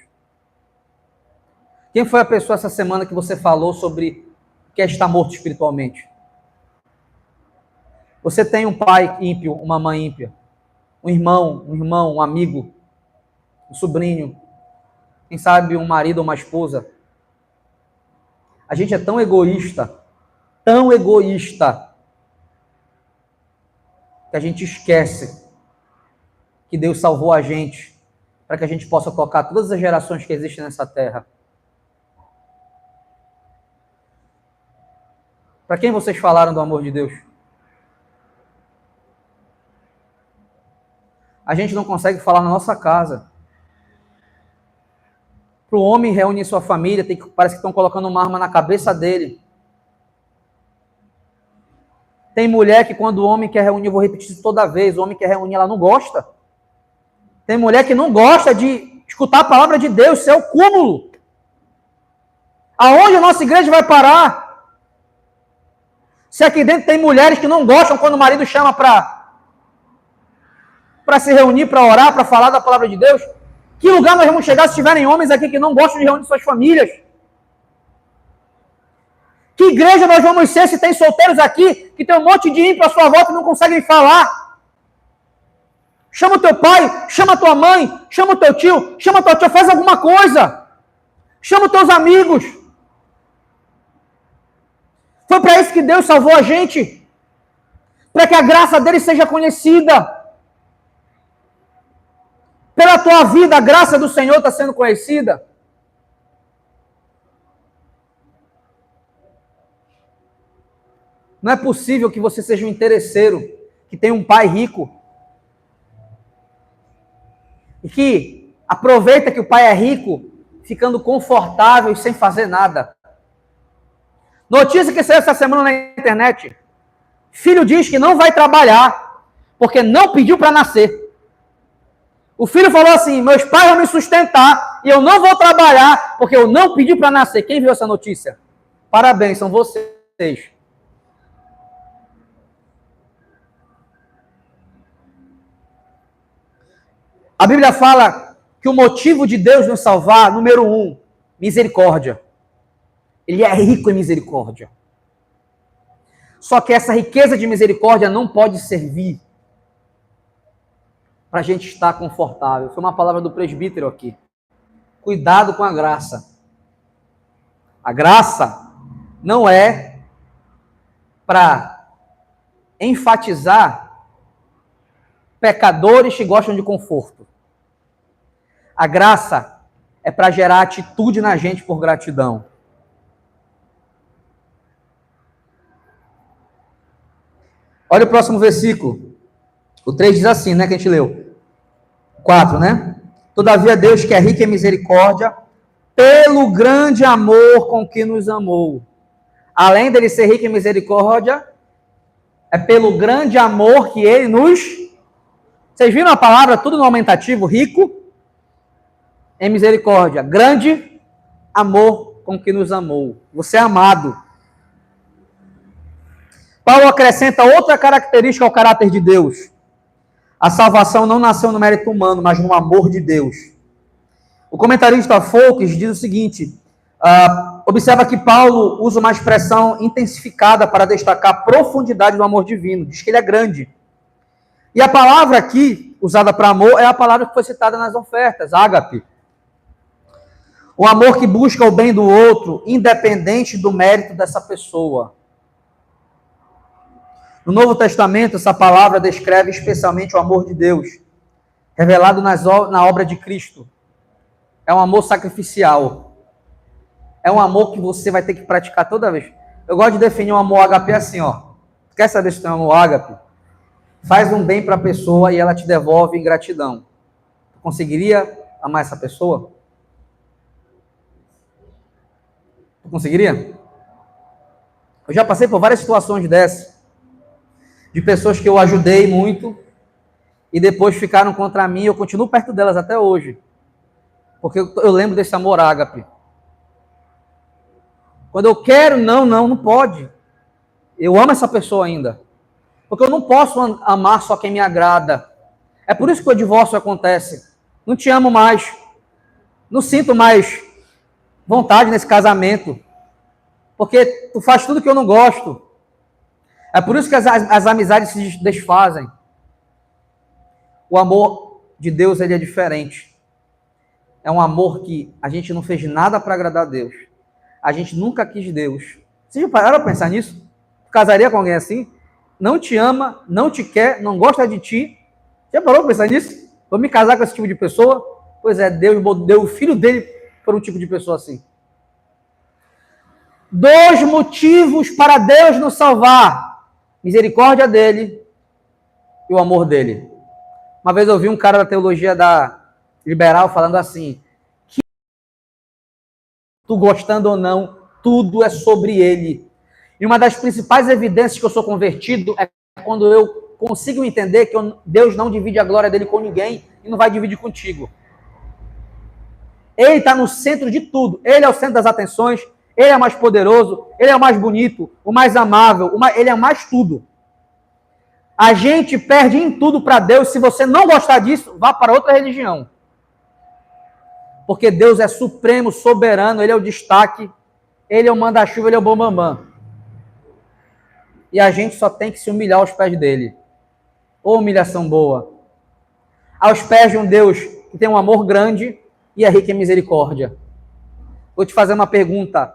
Quem foi a pessoa essa semana que você falou sobre o que é estar morto espiritualmente? Você tem um pai ímpio, uma mãe ímpia, um irmão, um amigo, um sobrinho, quem sabe um marido ou uma esposa. A gente é tão egoísta, que a gente esquece que Deus salvou a gente para que a gente possa tocar todas as gerações que existem nessa terra. Para quem vocês falaram do amor de Deus? A gente não consegue falar na nossa casa. Para o homem reunir sua família, parece que estão colocando uma arma na cabeça dele. Tem mulher que quando o homem quer reunir, eu vou repetir isso toda vez, o homem quer reunir, ela não gosta. Tem mulher que não gosta de escutar a palavra de Deus, isso é o cúmulo. Aonde a nossa igreja vai parar? Se aqui dentro tem mulheres que não gostam quando o marido chama para se reunir, para orar, para falar da palavra de Deus, que lugar nós vamos chegar se tiverem homens aqui que não gostam de reunir suas famílias? Que igreja nós vamos ser se tem solteiros aqui que tem um monte de ímpio à sua volta e não conseguem falar? Chama o teu pai, chama a tua mãe, chama o teu tio, chama a tua tia, faz alguma coisa. Chama os teus amigos. Foi para isso que Deus salvou a gente. Para que a graça dele seja conhecida. Pela tua vida, a graça do Senhor está sendo conhecida. Não é possível que você seja um interesseiro, que tenha um pai rico, e que aproveita que o pai é rico, ficando confortável e sem fazer nada. Notícia que saiu essa semana na internet. Filho diz que não vai trabalhar, porque não pediu para nascer. O filho falou assim, meus pais vão me sustentar, e eu não vou trabalhar, porque eu não pedi para nascer. Quem viu essa notícia? Parabéns, são vocês. A Bíblia fala que o motivo de Deus nos salvar, número 1, misericórdia. Ele é rico em misericórdia. Só que essa riqueza de misericórdia não pode servir para a gente estar confortável. Foi uma palavra do presbítero aqui. Cuidado com a graça. A graça não é para enfatizar pecadores que gostam de conforto. A graça é para gerar atitude na gente por gratidão. Olha o próximo versículo. O 3 diz assim, né, que a gente leu. 4, né? Todavia Deus, que é rico em misericórdia, pelo grande amor com que nos amou. Além dele ser rico em misericórdia, é pelo grande amor que ele nos... Vocês viram a palavra, tudo no aumentativo, rico em misericórdia. Grande amor com que nos amou. Você é amado. Paulo acrescenta outra característica ao caráter de Deus. A salvação não nasceu no mérito humano, mas no amor de Deus. O comentarista Fouques diz o seguinte, observa que Paulo usa uma expressão intensificada para destacar a profundidade do amor divino. Diz que ele é grande. E a palavra aqui, usada para amor, é a palavra que foi citada nas ofertas, ágape. O amor que busca o bem do outro, independente do mérito dessa pessoa. No Novo Testamento, essa palavra descreve especialmente o amor de Deus, revelado na obra de Cristo. É um amor sacrificial. É um amor que você vai ter que praticar toda vez. Eu gosto de definir um amor ágape assim, ó. Quer saber se tem um amor ágape? Faz um bem para a pessoa e ela te devolve em gratidão. Tu conseguiria amar essa pessoa? Tu conseguiria? Eu já passei por várias situações dessas. De pessoas que eu ajudei muito e depois ficaram contra mim. Eu continuo perto delas até hoje. Porque eu lembro desse amor ágape. Quando eu quero, não pode. Eu amo essa pessoa ainda. Porque eu não posso amar só quem me agrada. É por isso que o divórcio acontece. Não te amo mais. Não sinto mais vontade nesse casamento. Porque tu faz tudo que eu não gosto. É por isso que as amizades se desfazem. O amor de Deus, ele é diferente. É um amor que a gente não fez nada para agradar a Deus. A gente nunca quis Deus. Vocês já pararam a pensar nisso? Tu casaria com alguém assim? Não te ama, não te quer, não gosta de ti. Já parou para pensar nisso? Vou me casar com esse tipo de pessoa? Pois é, Deus deu o filho dele para um tipo de pessoa assim. 2 motivos para Deus nos salvar. Misericórdia dele e o amor dele. Uma vez eu ouvi um cara da teologia liberal falando assim, que tu gostando ou não, tudo é sobre ele. E uma das principais evidências que eu sou convertido é quando eu consigo entender que Deus não divide a glória dele com ninguém e não vai dividir contigo. Ele está no centro de tudo. Ele é o centro das atenções, ele é o mais poderoso, ele é o mais bonito, o mais amável, ele é mais tudo. A gente perde em tudo para Deus. Se você não gostar disso, vá para outra religião. Porque Deus é supremo, soberano, ele é o destaque, ele é o manda-chuva, ele é o bambambam. E a gente só tem que se humilhar aos pés dele. Ô humilhação boa. Aos pés de um Deus que tem um amor grande e é rico em misericórdia. Vou te fazer uma pergunta.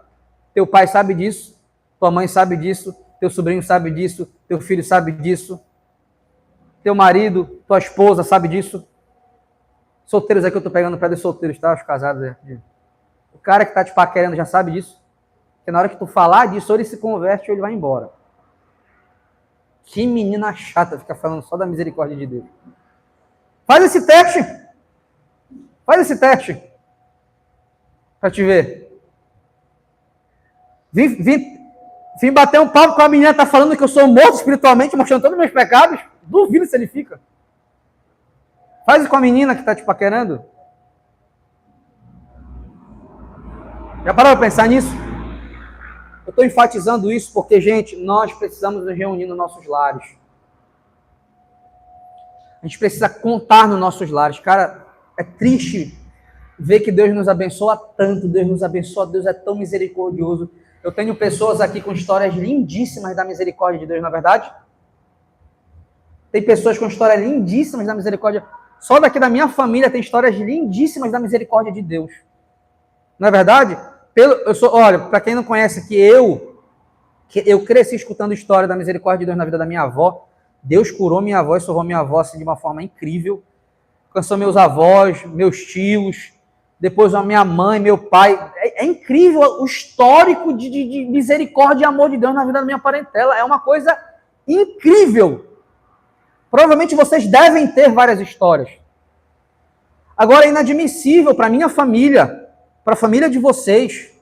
Teu pai sabe disso? Tua mãe sabe disso? Teu sobrinho sabe disso? Teu filho sabe disso? Teu marido, tua esposa sabe disso? Solteiros aqui, eu tô pegando para dos solteiros, tá? Os casados aqui. O cara que tá te paquerando já sabe disso? Porque na hora que tu falar disso, ou ele se converte ou ele vai embora. Que menina chata ficar falando só da misericórdia de Deus. Faz esse teste. Faz esse teste. Pra te ver. Vim bater um papo com a menina, tá falando que eu sou morto espiritualmente, mostrando todos os meus pecados. Duvido se ele fica. Faz isso com a menina que tá te paquerando. Já parou pra pensar nisso? Eu estou enfatizando isso porque, gente, nós precisamos nos reunir nos nossos lares. A gente precisa contar nos nossos lares. Cara, é triste ver que Deus nos abençoa tanto, Deus nos abençoa, Deus é tão misericordioso. Eu tenho pessoas aqui com histórias lindíssimas da misericórdia de Deus, não é verdade? Tem pessoas com histórias lindíssimas da misericórdia. Só daqui da minha família tem histórias lindíssimas da misericórdia de Deus. Não é verdade? Olha, para quem não conhece, que eu cresci escutando história da misericórdia de Deus na vida da minha avó. Deus curou minha avó e salvou minha avó assim, de uma forma incrível. Alcançou meus avós, meus tios, depois a minha mãe, meu pai. É incrível o histórico de misericórdia e amor de Deus na vida da minha parentela. É uma coisa incrível. Provavelmente vocês devem ter várias histórias. Agora é inadmissível para minha família, para a família de vocês,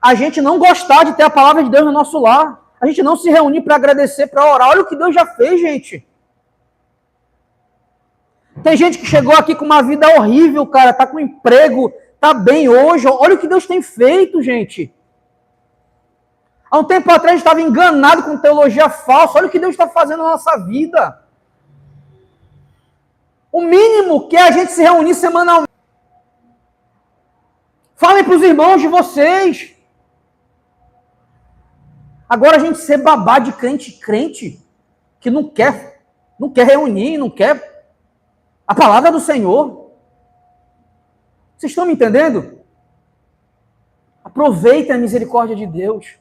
a gente não gostar de ter a palavra de Deus no nosso lar. A gente não se reunir para agradecer, para orar. Olha o que Deus já fez, gente. Tem gente que chegou aqui com uma vida horrível, cara, tá com emprego, tá bem hoje. Olha o que Deus tem feito, gente. Há um tempo atrás a gente estava enganado com teologia falsa. Olha o que Deus está fazendo na nossa vida. O mínimo que é a gente se reunir semanalmente. Falem para os irmãos de vocês. Agora a gente ser babá de crente que não quer reunir, não quer a palavra do Senhor. Vocês estão me entendendo? Aproveitem a misericórdia de Deus.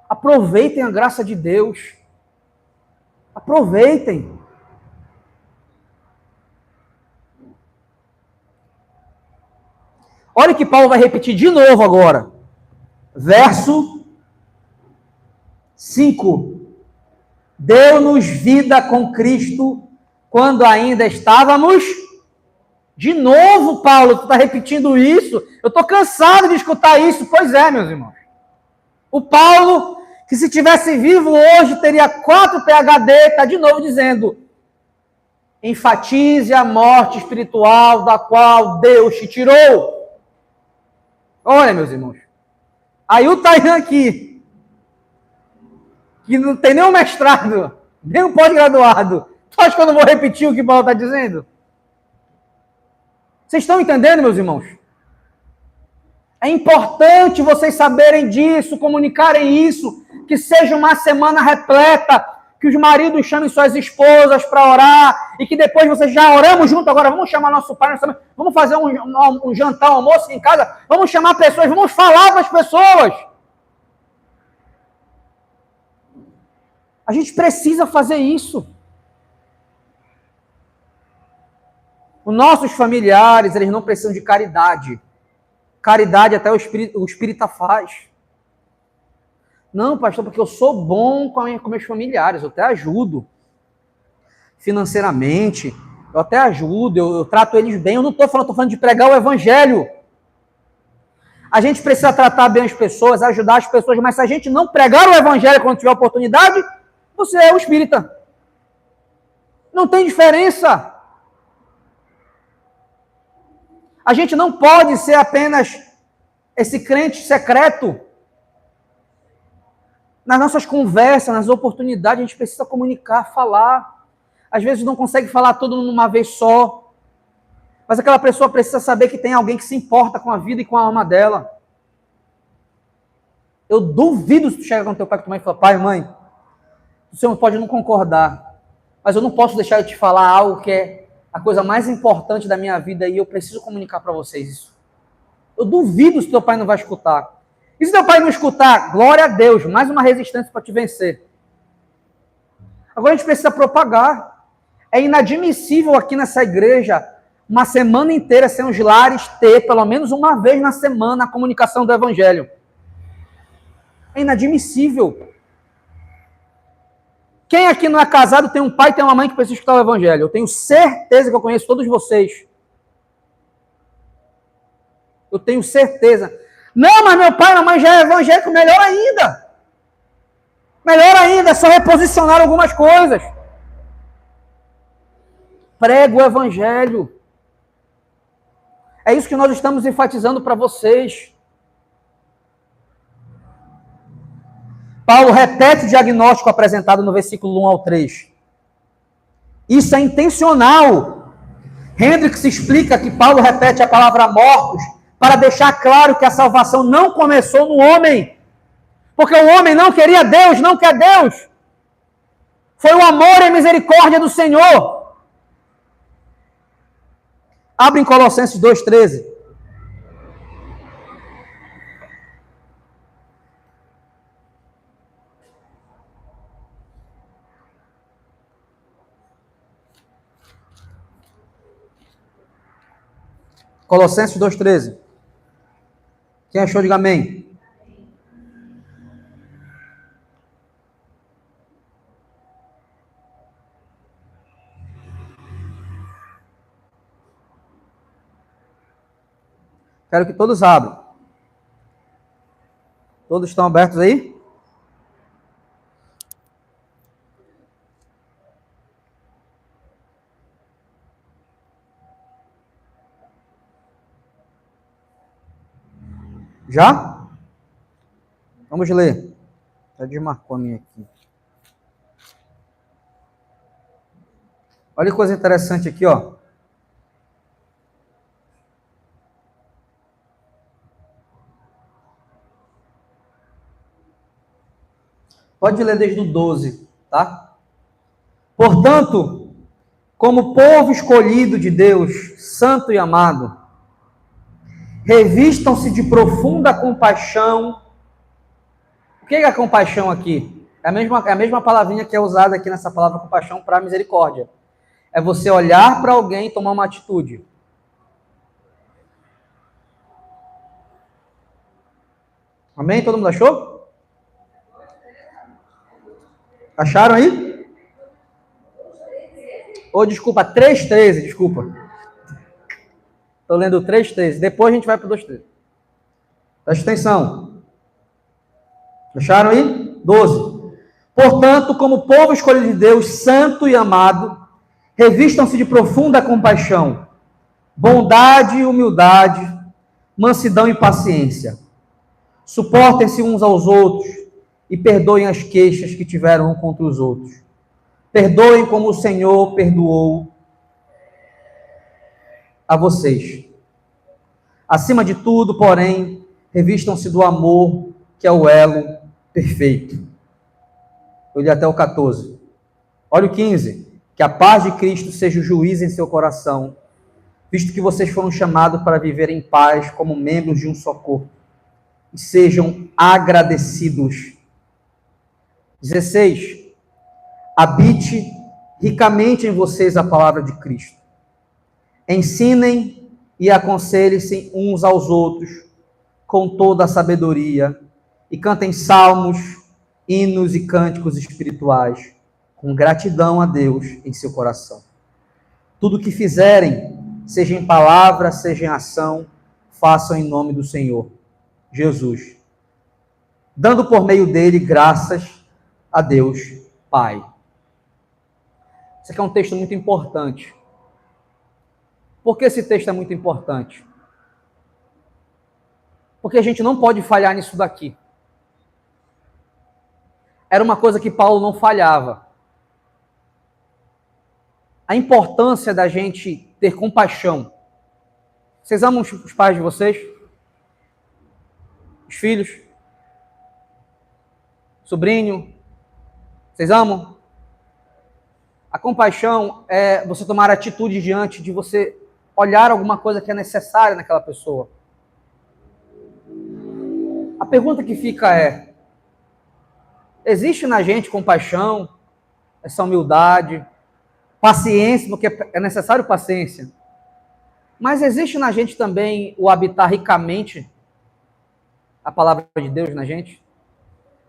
Aproveitem a graça de Deus. Aproveitem. Olha que Paulo vai repetir de novo agora. Verso 5. Deu-nos vida com Cristo quando ainda estávamos... De novo, Paulo, tu está repetindo isso? Eu estou cansado de escutar isso. Pois é, meus irmãos. O Paulo, que se tivesse vivo hoje, teria 4 PhD, está de novo dizendo: enfatize a morte espiritual da qual Deus te tirou. Olha, meus irmãos. Aí o Tainan aqui, que não tem nem um mestrado, nem um pós-graduado. Tu acha que eu não vou repetir o que Paulo está dizendo? Vocês estão entendendo, meus irmãos? É importante vocês saberem disso, comunicarem isso, que seja uma semana repleta, que os maridos chamem suas esposas para orar, e que depois vocês já oramos junto, agora vamos chamar nosso pai, vamos fazer um jantar, um almoço em casa, vamos chamar pessoas, vamos falar com as pessoas. A gente precisa fazer isso. Os nossos familiares, eles não precisam de caridade. Caridade até o espírita faz. Não, pastor, porque eu sou bom com meus familiares, eu até ajudo. Financeiramente, eu até ajudo, eu trato eles bem. Eu não estou falando de pregar o evangelho. A gente precisa tratar bem as pessoas, ajudar as pessoas, mas se a gente não pregar o evangelho quando tiver oportunidade, você é o espírita. Não tem diferença. A gente não pode ser apenas esse crente secreto. Nas nossas conversas, nas oportunidades, a gente precisa comunicar, falar. Às vezes não consegue falar tudo numa vez só. Mas aquela pessoa precisa saber que tem alguém que se importa com a vida e com a alma dela. Eu duvido se tu chega com teu pai e tua mãe e fala, pai, mãe, o senhor pode não concordar, mas eu não posso deixar de te falar algo que é a coisa mais importante da minha vida e eu preciso comunicar para vocês isso. Eu duvido se teu pai não vai escutar. E se teu pai não escutar, glória a Deus, mais uma resistência para te vencer. Agora a gente precisa propagar. É inadmissível aqui nessa igreja uma semana inteira sem os lares ter, pelo menos uma vez na semana, a comunicação do evangelho. É inadmissível. Quem aqui não é casado tem um pai e tem uma mãe que precisa escutar o evangelho? Eu tenho certeza que eu conheço todos vocês. Eu tenho certeza. Não, mas meu pai e minha mãe já é evangélico, melhor ainda. Melhor ainda, é só reposicionar algumas coisas. Prega o evangelho. É isso que nós estamos enfatizando para vocês. Paulo repete o diagnóstico apresentado no versículo 1 ao 3. Isso é intencional. Hendricks explica que Paulo repete a palavra mortos para deixar claro que a salvação não começou no homem. Porque o homem não queria Deus, não quer Deus. Foi o amor e a misericórdia do Senhor. Abre em Colossenses 2,13. Colossenses 2,13. Quem achou, diga amém. Quero que todos abram. Todos estão abertos aí? Já? Vamos ler. Já desmarcou a minha aqui. Olha que coisa interessante aqui, ó. Pode ler desde o 12, tá? Portanto, como povo escolhido de Deus, santo e amado, revistam-se de profunda compaixão. O que é a compaixão aqui? É a mesma palavrinha que é usada aqui nessa palavra compaixão para misericórdia. É você olhar para alguém e tomar uma atitude. Amém? Todo mundo achou? Acharam aí? Ou desculpa, 3,13, desculpa. Estou lendo 3,13. Depois a gente vai para o 2,13. Presta atenção. Acharam aí? 12. Portanto, como povo escolhido de Deus, santo e amado, revistam-se de profunda compaixão, bondade e humildade, mansidão e paciência. Suportem-se uns aos outros e perdoem as queixas que tiveram um contra os outros. Perdoem como o Senhor perdoou a vocês. Acima de tudo, porém, revistam-se do amor, que é o elo perfeito. Eu li até o 14. Olha o 15. Que a paz de Cristo seja o juiz em seu coração, visto que vocês foram chamados para viver em paz como membros de um só corpo. E sejam agradecidos. 16. Habite ricamente em vocês a palavra de Cristo. Ensinem e aconselhem-se uns aos outros com toda a sabedoria e cantem salmos, hinos e cânticos espirituais com gratidão a Deus em seu coração. Tudo o que fizerem, seja em palavra, seja em ação, façam em nome do Senhor, Jesus, dando por meio dele graças a Deus Pai. Esse aqui é um texto muito importante. Por que esse texto é muito importante? Porque a gente não pode falhar nisso daqui. Era uma coisa que Paulo não falhava. A importância da gente ter compaixão. Vocês amam os pais de vocês? Os filhos? Sobrinho? Vocês amam? A compaixão é você tomar atitude diante de você olhar alguma coisa que é necessária naquela pessoa. A pergunta que fica é: existe na gente compaixão, essa humildade, paciência, porque é necessário paciência, mas existe na gente também o habitar ricamente a palavra de Deus na gente?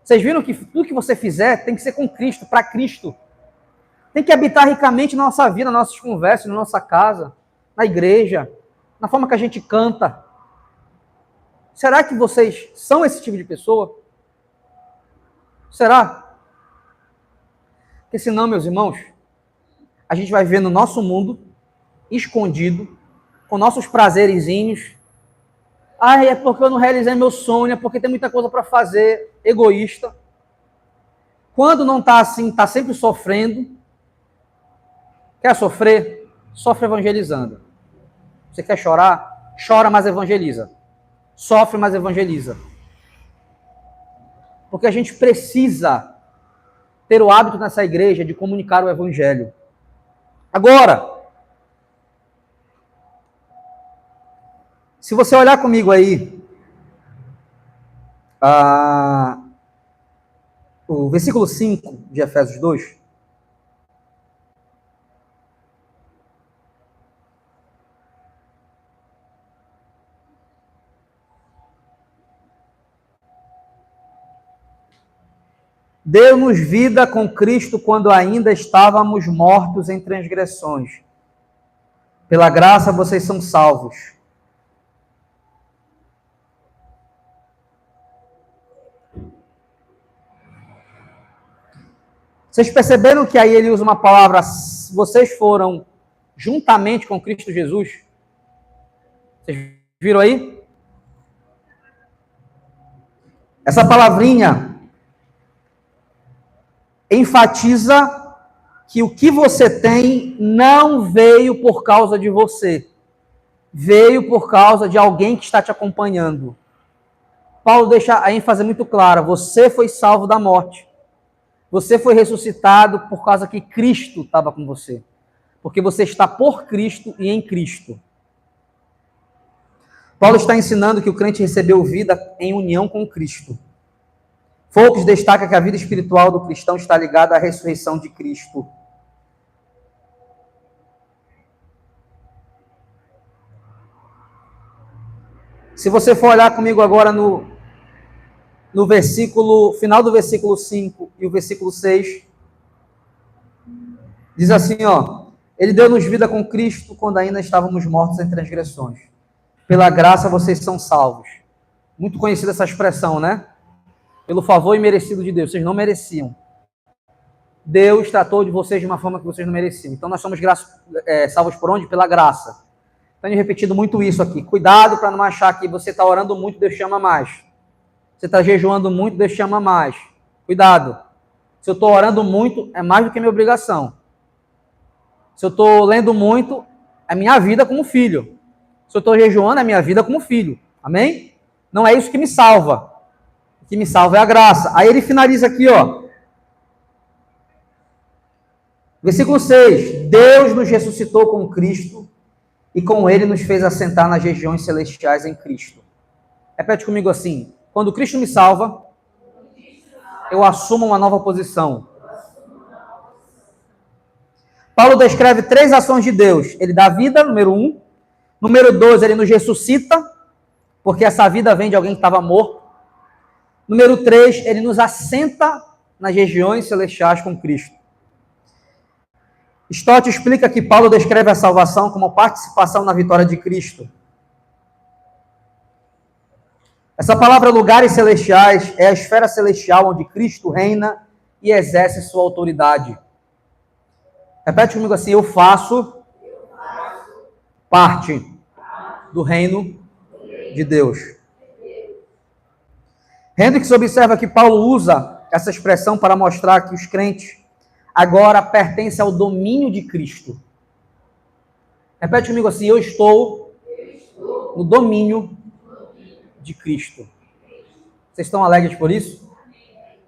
Vocês viram que tudo que você fizer tem que ser com Cristo, para Cristo. Tem que habitar ricamente na nossa vida, nas nossas conversas, na nossa casa, na igreja, na forma que a gente canta. Será que vocês são esse tipo de pessoa? Será? Porque senão, meus irmãos, a gente vai viver no nosso mundo, escondido, com nossos prazerezinhos. É porque eu não realizei meu sonho, é porque tem muita coisa para fazer, egoísta. Quando não está assim, está sempre sofrendo. Quer sofrer? Sofre evangelizando. Você quer chorar? Chora, mas evangeliza. Sofre, mas evangeliza. Porque a gente precisa ter o hábito nessa igreja de comunicar o evangelho. Agora, se você olhar comigo aí, o versículo 5 de Efésios 2, deu-nos vida com Cristo quando ainda estávamos mortos em transgressões. Pela graça vocês são salvos. Vocês perceberam que aí ele usa uma palavra, vocês foram juntamente com Cristo Jesus? Vocês viram aí? Essa palavrinha enfatiza que o que você tem não veio por causa de você. Veio por causa de alguém que está te acompanhando. Paulo deixa a ênfase muito clara. Você foi salvo da morte. Você foi ressuscitado por causa que Cristo estava com você. Porque você está por Cristo e em Cristo. Paulo está ensinando que o crente recebeu vida em união com Cristo. Foucault destaca que a vida espiritual do cristão está ligada à ressurreição de Cristo. Se você for olhar comigo agora no versículo, final do versículo 5 e o versículo 6, diz assim, ele deu-nos vida com Cristo quando ainda estávamos mortos em transgressões. Pela graça vocês são salvos. Muito conhecida essa expressão, né? Pelo favor imerecido de Deus. Vocês não mereciam. Deus tratou de vocês de uma forma que vocês não mereciam. Então nós somos salvos por onde? Pela graça. Tenho repetido muito isso aqui. Cuidado para não achar que você está orando muito, Deus te ama mais. Você está jejuando muito, Deus te ama mais. Cuidado. Se eu estou orando muito, é mais do que minha obrigação. Se eu estou lendo muito, é minha vida como filho. Se eu estou jejuando, é minha vida como filho. Amém? Não é isso que me salva. O que me salva é a graça. Aí ele finaliza aqui, Versículo 6. Deus nos ressuscitou com Cristo e com ele nos fez assentar nas regiões celestiais em Cristo. Repete comigo assim. Quando Cristo me salva, eu assumo uma nova posição. Paulo descreve 3 ações de Deus. Ele dá vida, número 1. Número 2, ele nos ressuscita, porque essa vida vem de alguém que estava morto. Número 3, ele nos assenta nas regiões celestiais com Cristo. Stott explica que Paulo descreve a salvação como participação na vitória de Cristo. Essa palavra lugares celestiais é a esfera celestial onde Cristo reina e exerce sua autoridade. Repete comigo assim: eu faço parte do reino de Deus. Hendricks observa que Paulo usa essa expressão para mostrar que os crentes agora pertencem ao domínio de Cristo. Repete comigo assim: eu estou no domínio de Cristo. Vocês estão alegres por isso?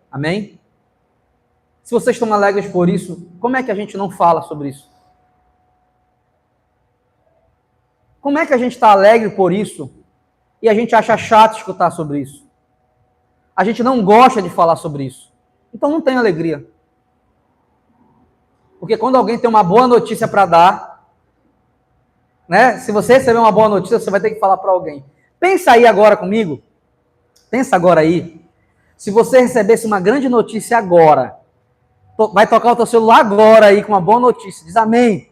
Amém? Se vocês estão alegres por isso, como é que a gente não fala sobre isso? Como é que a gente está alegre por isso e a gente acha chato escutar sobre isso? A gente não gosta de falar sobre isso. Então não tem alegria. Porque quando alguém tem uma boa notícia para dar, né? Se você receber uma boa notícia, você vai ter que falar para alguém. Pensa aí agora comigo. Pensa agora aí. Se você recebesse uma grande notícia agora, vai tocar o teu celular agora aí com uma boa notícia. Diz amém.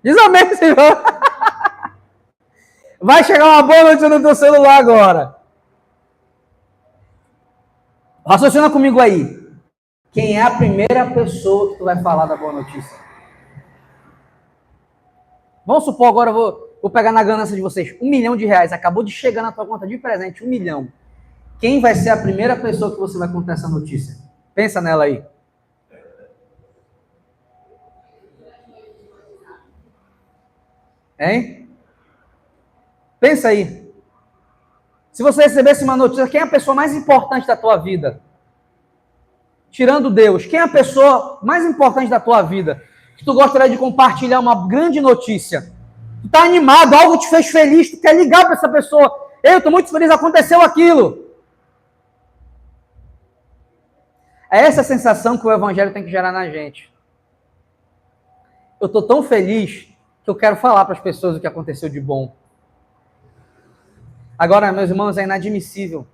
Diz amém, Senhor. Vai chegar uma boa notícia no teu celular agora. Raciocina comigo aí. Quem é a primeira pessoa que tu vai falar da boa notícia? Vamos supor agora, eu vou pegar na ganância de vocês. R$1 milhão. Acabou de chegar na tua conta de presente, 1 milhão. Quem vai ser a primeira pessoa que você vai contar essa notícia? Pensa nela aí. Hein? Pensa aí. Se você recebesse uma notícia, quem é a pessoa mais importante da tua vida? Tirando Deus, quem é a pessoa mais importante da tua vida? Que tu gostaria de compartilhar uma grande notícia? Tu tá animado, algo te fez feliz, tu quer ligar para essa pessoa. Eu estou muito feliz, aconteceu aquilo. É essa sensação que o evangelho tem que gerar na gente. Eu estou tão feliz que eu quero falar para as pessoas o que aconteceu de bom. Agora, meus irmãos, é inadmissível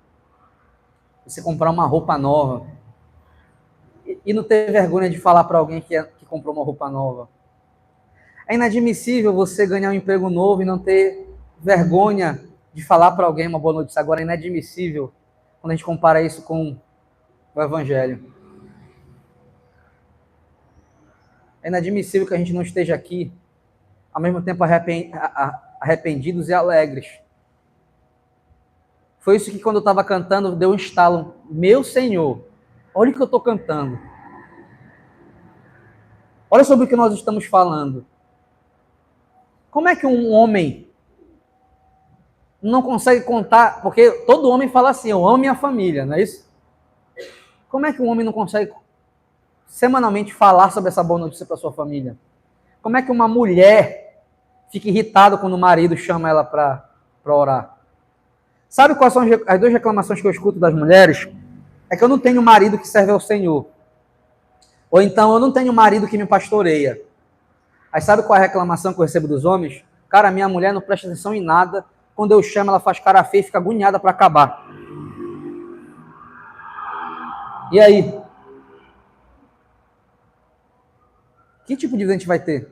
você comprar uma roupa nova e não ter vergonha de falar para alguém que comprou uma roupa nova. É inadmissível você ganhar um emprego novo e não ter vergonha de falar para alguém uma boa notícia. Agora, é inadmissível quando a gente compara isso com o evangelho. É inadmissível que a gente não esteja aqui, ao mesmo tempo arrependidos e alegres. Foi isso que quando eu estava cantando, deu um estalo. Meu Senhor, olha o que eu estou cantando. Olha sobre o que nós estamos falando. Como é que um homem não consegue contar? Porque todo homem fala assim, eu amo minha família, não é isso? Como é que um homem não consegue semanalmente falar sobre essa boa notícia para sua família? Como é que uma mulher fica irritada quando o marido chama ela para orar? Sabe quais são as duas reclamações que eu escuto das mulheres? É que eu não tenho marido que serve ao Senhor. Ou então eu não tenho marido que me pastoreia. Aí sabe qual é a reclamação que eu recebo dos homens? Cara, minha mulher não presta atenção em nada. Quando eu chamo, ela faz cara feia e fica agoniada para acabar. E aí? Que tipo de vida a gente vai ter?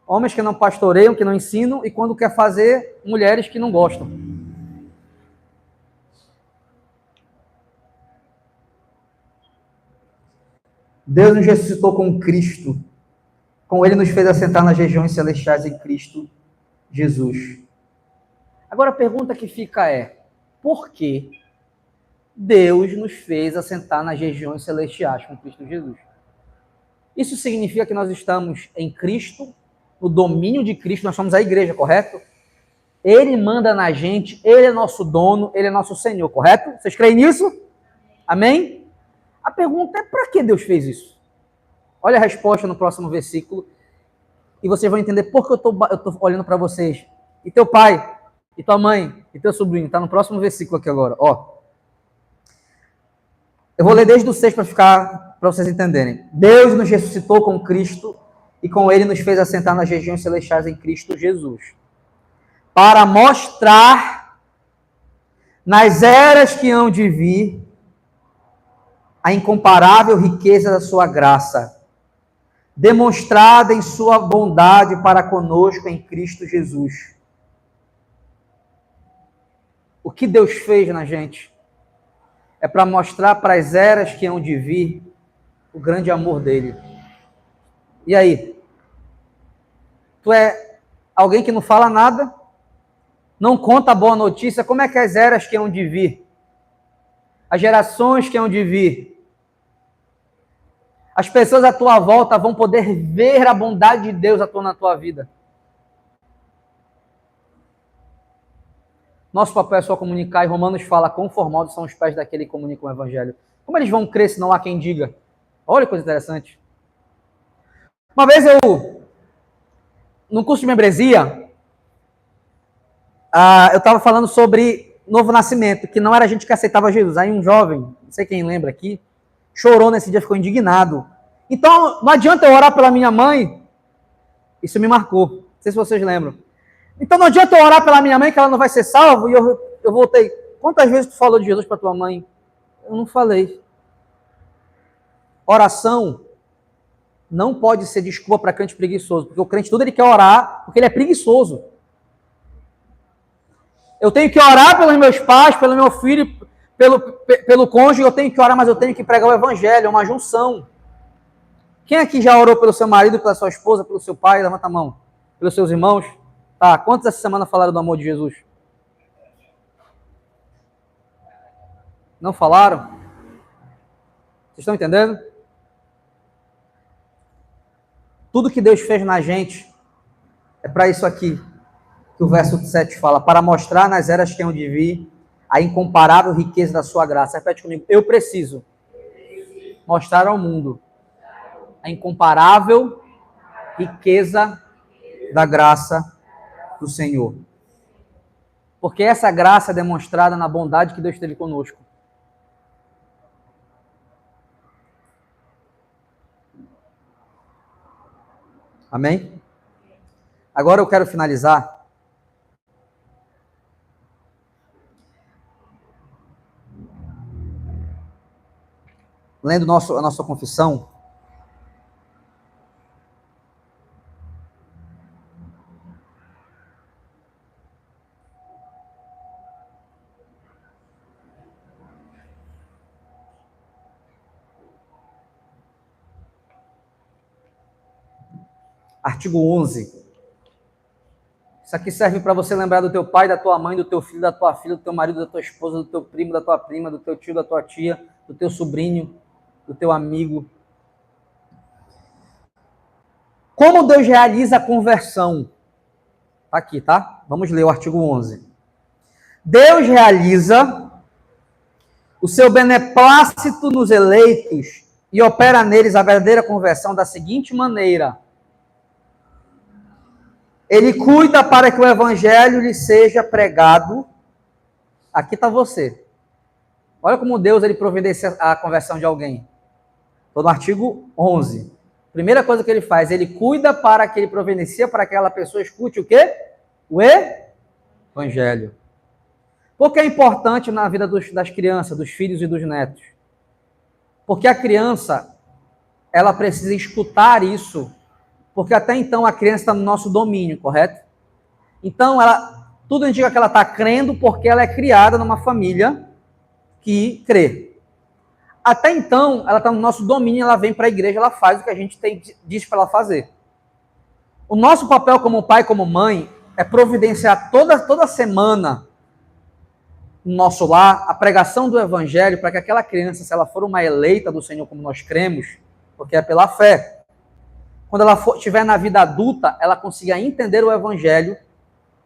Homens que não pastoreiam, que não ensinam, e quando quer fazer, mulheres que não gostam. Deus nos ressuscitou com Cristo. Com Ele nos fez assentar nas regiões celestiais em Cristo Jesus. Agora a pergunta que fica é, por que Deus nos fez assentar nas regiões celestiais com Cristo Jesus? Isso significa que nós estamos em Cristo, no domínio de Cristo, nós somos a igreja, correto? Ele manda na gente, Ele é nosso dono, Ele é nosso Senhor, correto? Vocês creem nisso? Amém? A pergunta é, para que Deus fez isso? Olha a resposta no próximo versículo, e vocês vão entender por que eu estou olhando para vocês. E teu pai, e tua mãe, e teu sobrinho, está no próximo versículo aqui agora, ó. Eu vou ler desde o 6 para vocês entenderem. Deus nos ressuscitou com Cristo, e com Ele nos fez assentar nas regiões celestiais em Cristo Jesus, para mostrar nas eras que hão de vir a incomparável riqueza da sua graça, demonstrada em sua bondade para conosco em Cristo Jesus. O que Deus fez na gente é para mostrar para as eras que hão de vir o grande amor dele. E aí? Tu é alguém que não fala nada, não conta a boa notícia, como é que as eras que hão de vir, as gerações que hão de vir, as pessoas à tua volta vão poder ver a bondade de Deus atuando na tua vida? Nosso papel é só comunicar, e Romanos fala, quão formosos são os pés daquele que comunica o evangelho. Como eles vão crer se não há quem diga? Olha que coisa interessante. Uma vez no curso de membresia, eu estava falando sobre novo nascimento, que não era a gente que aceitava Jesus. Aí um jovem, não sei quem lembra aqui, chorou nesse dia, ficou indignado. Então, não adianta eu orar pela minha mãe, isso me marcou, não sei se vocês lembram. Então não adianta eu orar pela minha mãe que ela não vai ser salva, e eu voltei. Quantas vezes tu falou de Jesus para tua mãe? Eu não falei. Oração não pode ser desculpa para crente preguiçoso, porque o crente tudo ele quer orar, porque ele é preguiçoso. Eu tenho que orar pelos meus pais, pelo meu filho, pelo cônjuge, eu tenho que orar, mas eu tenho que pregar o evangelho, é uma junção. Quem aqui já orou pelo seu marido, pela sua esposa, pelo seu pai? Levanta a mão. Pelos seus irmãos? Tá, quantos essa semana falaram do amor de Jesus? Não falaram? Vocês estão entendendo? Tudo que Deus fez na gente é para isso aqui, que o verso 7 fala, para mostrar nas eras que hão de vir a incomparável riqueza da sua graça. Repete comigo, eu preciso mostrar ao mundo a incomparável riqueza da graça do Senhor. Porque essa graça é demonstrada na bondade que Deus teve conosco. Amém? Agora eu quero finalizar lendo a nossa confissão. Artigo 11. Isso aqui serve para você lembrar do teu pai, da tua mãe, do teu filho, da tua filha, do teu marido, da tua esposa, do teu primo, da tua prima, do teu tio, da tua tia, do teu sobrinho, do teu amigo. Como Deus realiza a conversão? Está aqui, tá? Vamos ler o artigo 11. Deus realiza o seu beneplácito nos eleitos e opera neles a verdadeira conversão da seguinte maneira. Ele cuida para que o evangelho lhe seja pregado. Aqui está você. Olha como Deus ele providencia a conversão de alguém. Estou no artigo 11. Primeira coisa que ele faz, ele cuida para que ele providencia para que aquela pessoa escute o quê? O evangelho. Por que é importante na vida das crianças, dos filhos e dos netos? Porque a criança, ela precisa escutar isso, porque até então a criança está no nosso domínio, correto? Então, tudo indica que ela está crendo porque ela é criada numa família que crê. Até então, ela está no nosso domínio, ela vem para a igreja, ela faz o que a gente diz para ela fazer. O nosso papel como pai, como mãe, é providenciar toda semana no nosso lar a pregação do evangelho para que aquela criança, se ela for uma eleita do Senhor como nós cremos, porque é pela fé, quando ela estiver na vida adulta, ela consiga entender o evangelho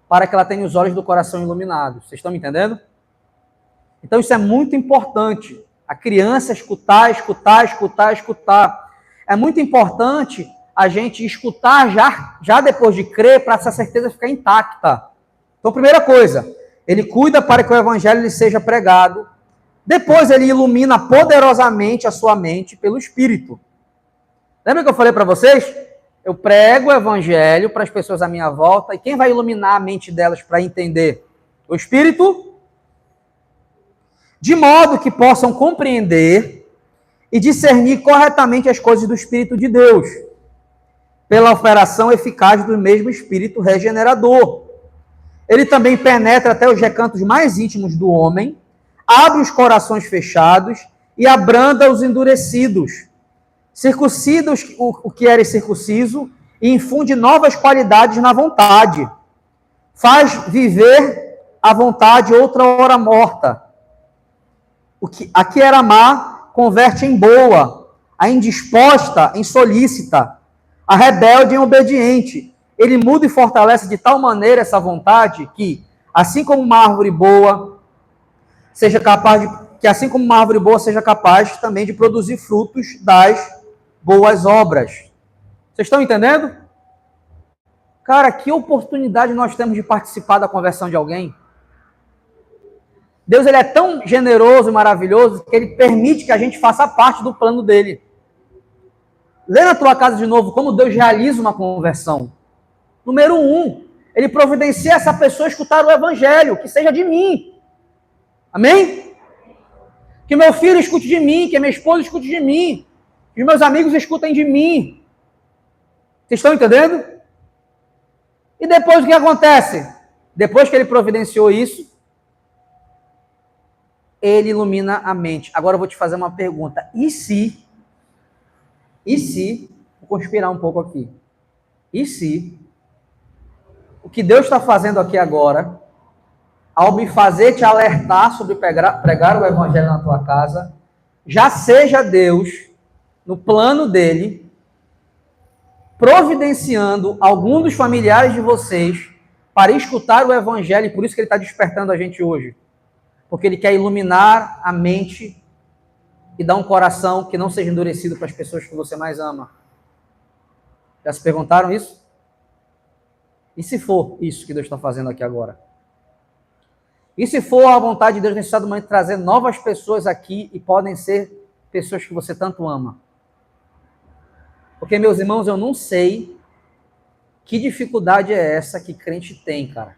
para que ela tenha os olhos do coração iluminados. Vocês estão me entendendo? Então isso é muito importante. A criança escutar. É muito importante a gente escutar já depois de crer, para essa certeza ficar intacta. Então, primeira coisa, ele cuida para que o evangelho lhe seja pregado. Depois ele ilumina poderosamente a sua mente pelo Espírito. Lembra que eu falei para vocês? Eu prego o evangelho para as pessoas à minha volta, e quem vai iluminar a mente delas para entender? O Espírito, de modo que possam compreender e discernir corretamente as coisas do Espírito de Deus, pela operação eficaz do mesmo Espírito regenerador. Ele também penetra até os recantos mais íntimos do homem, abre os corações fechados e abranda os endurecidos. Circuncida o que era incircunciso e infunde novas qualidades na vontade. Faz viver a vontade outra hora morta. A que era má, converte em boa. A indisposta, em solícita. A rebelde, em obediente. Ele muda e fortalece de tal maneira essa vontade que, assim como uma árvore boa, seja capaz também de produzir frutos das boas obras. Vocês estão entendendo? Cara, que oportunidade nós temos de participar da conversão de alguém. Deus, ele é tão generoso e maravilhoso que ele permite que a gente faça parte do plano dele. Lê na tua casa de novo como Deus realiza uma conversão. Número 1, ele providencia essa pessoa escutar o evangelho, que seja de mim. Amém? Que meu filho escute de mim, que a minha esposa escute de mim, que os meus amigos escutem de mim. Vocês estão entendendo? E depois o que acontece? Depois que ele providenciou isso, ele ilumina a mente. Agora eu vou te fazer uma pergunta. E se, vou conspirar um pouco aqui, e se o que Deus está fazendo aqui agora, ao me fazer te alertar sobre pregar o evangelho na tua casa, já seja Deus, no plano dele, providenciando algum dos familiares de vocês para escutar o evangelho, e por isso que ele está despertando a gente hoje. Porque ele quer iluminar a mente e dar um coração que não seja endurecido para as pessoas que você mais ama. Já se perguntaram isso? E se for isso que Deus está fazendo aqui agora? E se for a vontade de Deus nesse estado momento trazer novas pessoas aqui e podem ser pessoas que você tanto ama? Porque, meus irmãos, eu não sei que dificuldade é essa que crente tem, cara.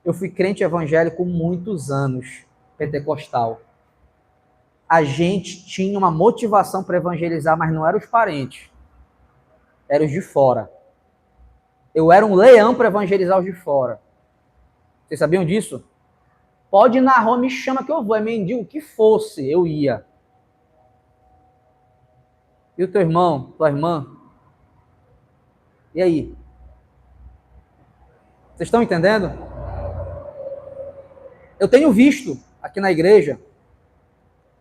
Eu fui crente evangélico muitos anos, pentecostal. A gente tinha uma motivação para evangelizar, mas não eram os parentes. Eram os de fora. Eu era um leão para evangelizar os de fora. Vocês sabiam disso? Pode ir na rua, me chama que eu vou. É mendigo, o que fosse, eu ia. E o teu irmão, tua irmã? E aí? Vocês estão entendendo? Eu tenho visto aqui na igreja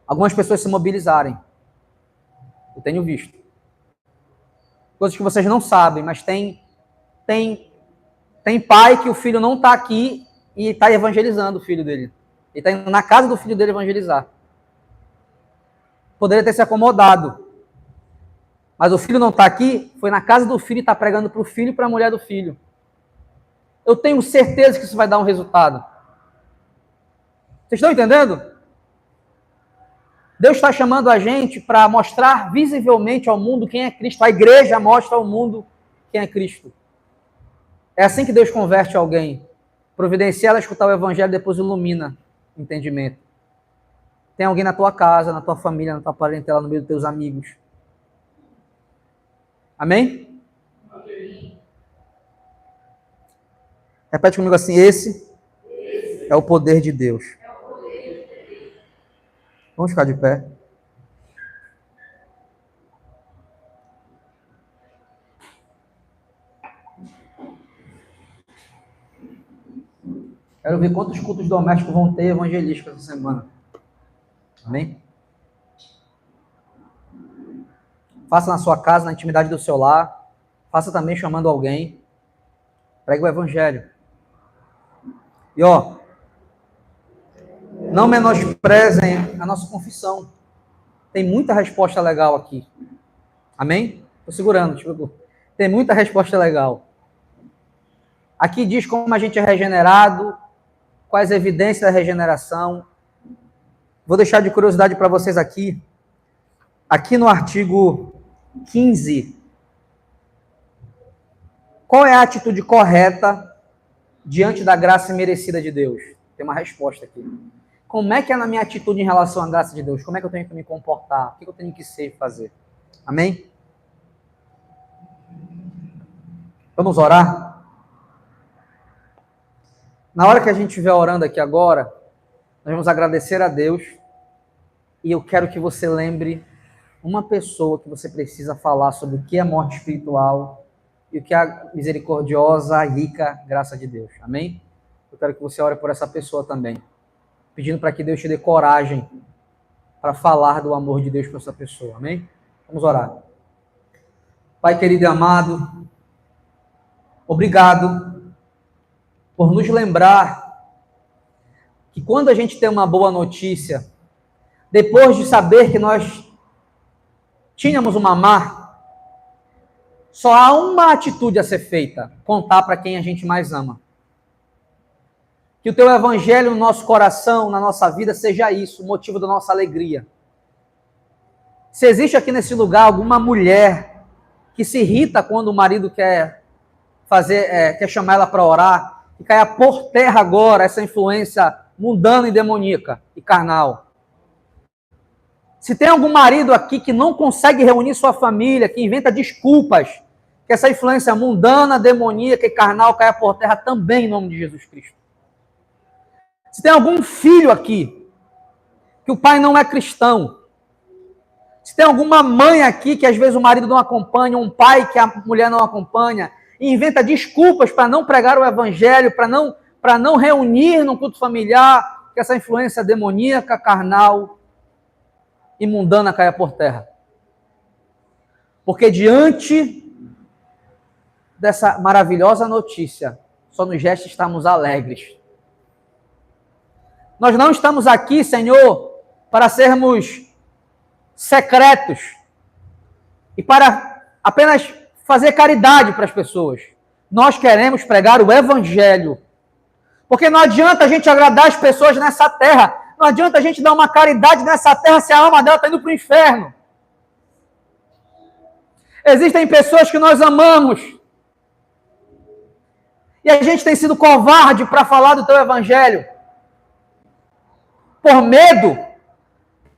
algumas pessoas se mobilizarem. Eu tenho visto. Coisas que vocês não sabem, mas tem pai que o filho não está aqui e está evangelizando o filho dele. Ele está indo na casa do filho dele evangelizar. Poderia ter se acomodado. Mas o filho não está aqui, foi na casa do filho e está pregando para o filho e para a mulher do filho. Eu tenho certeza que isso vai dar um resultado. Vocês estão entendendo? Deus está chamando a gente para mostrar visivelmente ao mundo quem é Cristo. A igreja mostra ao mundo quem é Cristo. É assim que Deus converte alguém. Providencia ela escutar o evangelho, depois ilumina o entendimento. Tem alguém na tua casa, na tua família, na tua parentela, no meio dos teus amigos. Amém? Amém. Repete comigo assim, esse é o poder de Deus. Vamos ficar de pé. Quero ver quantos cultos domésticos vão ter evangelísticos essa semana. Amém? Faça na sua casa, na intimidade do seu lar. Faça também chamando alguém. Pregue o evangelho. E não menosprezem a nossa confissão. Tem muita resposta legal aqui. Amém? Estou segurando, tipo, tem muita resposta legal. Aqui diz como a gente é regenerado, quais evidências da regeneração. Vou deixar de curiosidade para vocês aqui. Aqui no artigo 15. Qual é a atitude correta diante da graça imerecida de Deus? Tem uma resposta aqui. Como é que é na minha atitude em relação à graça de Deus? Como é que eu tenho que me comportar? O que eu tenho que ser e fazer? Amém? Vamos orar? Na hora que a gente estiver orando aqui agora, nós vamos agradecer a Deus e eu quero que você lembre uma pessoa que você precisa falar sobre o que é morte espiritual e o que é a misericordiosa, rica graça de Deus. Amém? Eu quero que você ore por essa pessoa também, pedindo para que Deus te dê coragem para falar do amor de Deus para essa pessoa. Amém? Vamos orar. Pai querido e amado, obrigado por nos lembrar que quando a gente tem uma boa notícia, depois de saber que nós tínhamos uma má, só há uma atitude a ser feita: contar para quem a gente mais ama. Que o teu evangelho no nosso coração, na nossa vida, seja isso, o motivo da nossa alegria. Se existe aqui nesse lugar alguma mulher que se irrita quando o marido quer chamar ela para orar, que caia por terra agora essa influência mundana e demoníaca e carnal. Se tem algum marido aqui que não consegue reunir sua família, que inventa desculpas, que essa influência mundana, demoníaca e carnal caia por terra também em nome de Jesus Cristo. Se tem algum filho aqui que o pai não é cristão, se tem alguma mãe aqui que às vezes o marido não acompanha, um pai que a mulher não acompanha, e inventa desculpas para não pregar o evangelho, para não reunir num culto familiar, que essa influência demoníaca, carnal e mundana caia por terra. Porque diante dessa maravilhosa notícia, só nos resta estarmos alegres. Nós não estamos aqui, Senhor, para sermos secretos e para apenas fazer caridade para as pessoas. Nós queremos pregar o evangelho. Porque não adianta a gente agradar as pessoas nessa terra, não adianta a gente dar uma caridade nessa terra se a alma dela está indo para o inferno. Existem pessoas que nós amamos e a gente tem sido covarde para falar do teu evangelho. Por medo,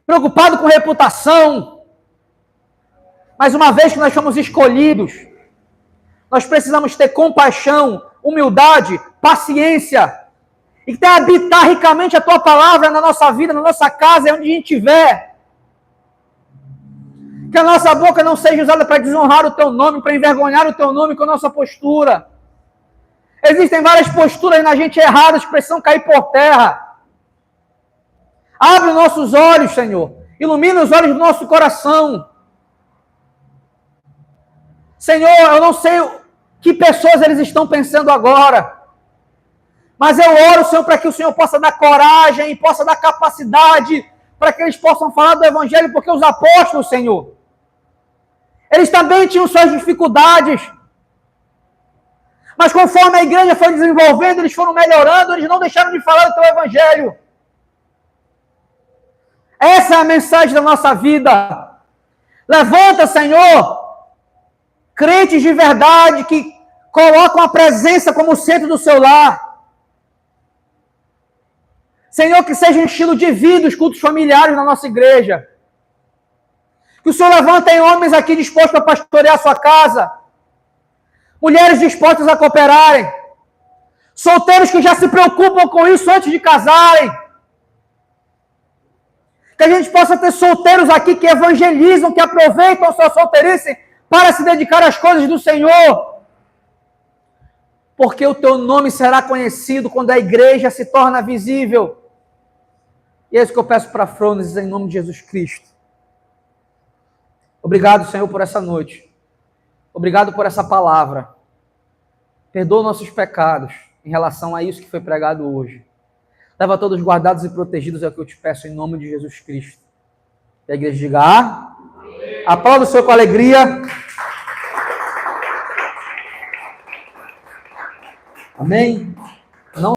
preocupado com reputação. Mas uma vez que nós fomos escolhidos, nós precisamos ter compaixão, humildade, paciência, e que habitar ricamente a tua palavra na nossa vida, na nossa casa, onde a gente estiver. Que a nossa boca não seja usada para desonrar o teu nome, para envergonhar o teu nome com a nossa postura. Existem várias posturas na gente erradas que precisam cair por terra. Abre os nossos olhos, Senhor. Ilumina os olhos do nosso coração. Senhor, eu não sei que pessoas eles estão pensando agora. Mas eu oro, Senhor, para que o Senhor possa dar coragem e possa dar capacidade para que eles possam falar do Evangelho, porque os apóstolos, Senhor, eles também tinham suas dificuldades. Mas conforme a igreja foi desenvolvendo, eles foram melhorando, eles não deixaram de falar do teu Evangelho. Essa é a mensagem da nossa vida. Levanta, Senhor, crentes de verdade que colocam a presença como centro do seu lar. Senhor, que seja um estilo de vida os cultos familiares na nossa igreja. Que o Senhor levanta em homens aqui dispostos a pastorear a sua casa. Mulheres dispostas a cooperarem. Solteiros que já se preocupam com isso antes de casarem. Que a gente possa ter solteiros aqui que evangelizam, que aproveitam a sua solteirice para se dedicar às coisas do Senhor. Porque o teu nome será conhecido quando a igreja se torna visível. E é isso que eu peço para Frones, em nome de Jesus Cristo. Obrigado, Senhor, por essa noite. Obrigado por essa palavra. Perdoa nossos pecados em relação a isso que foi pregado hoje. Leva todos guardados e protegidos, é o que eu te peço em nome de Jesus Cristo. E a igreja diga: amém. Aplauda o Senhor com alegria. Amém.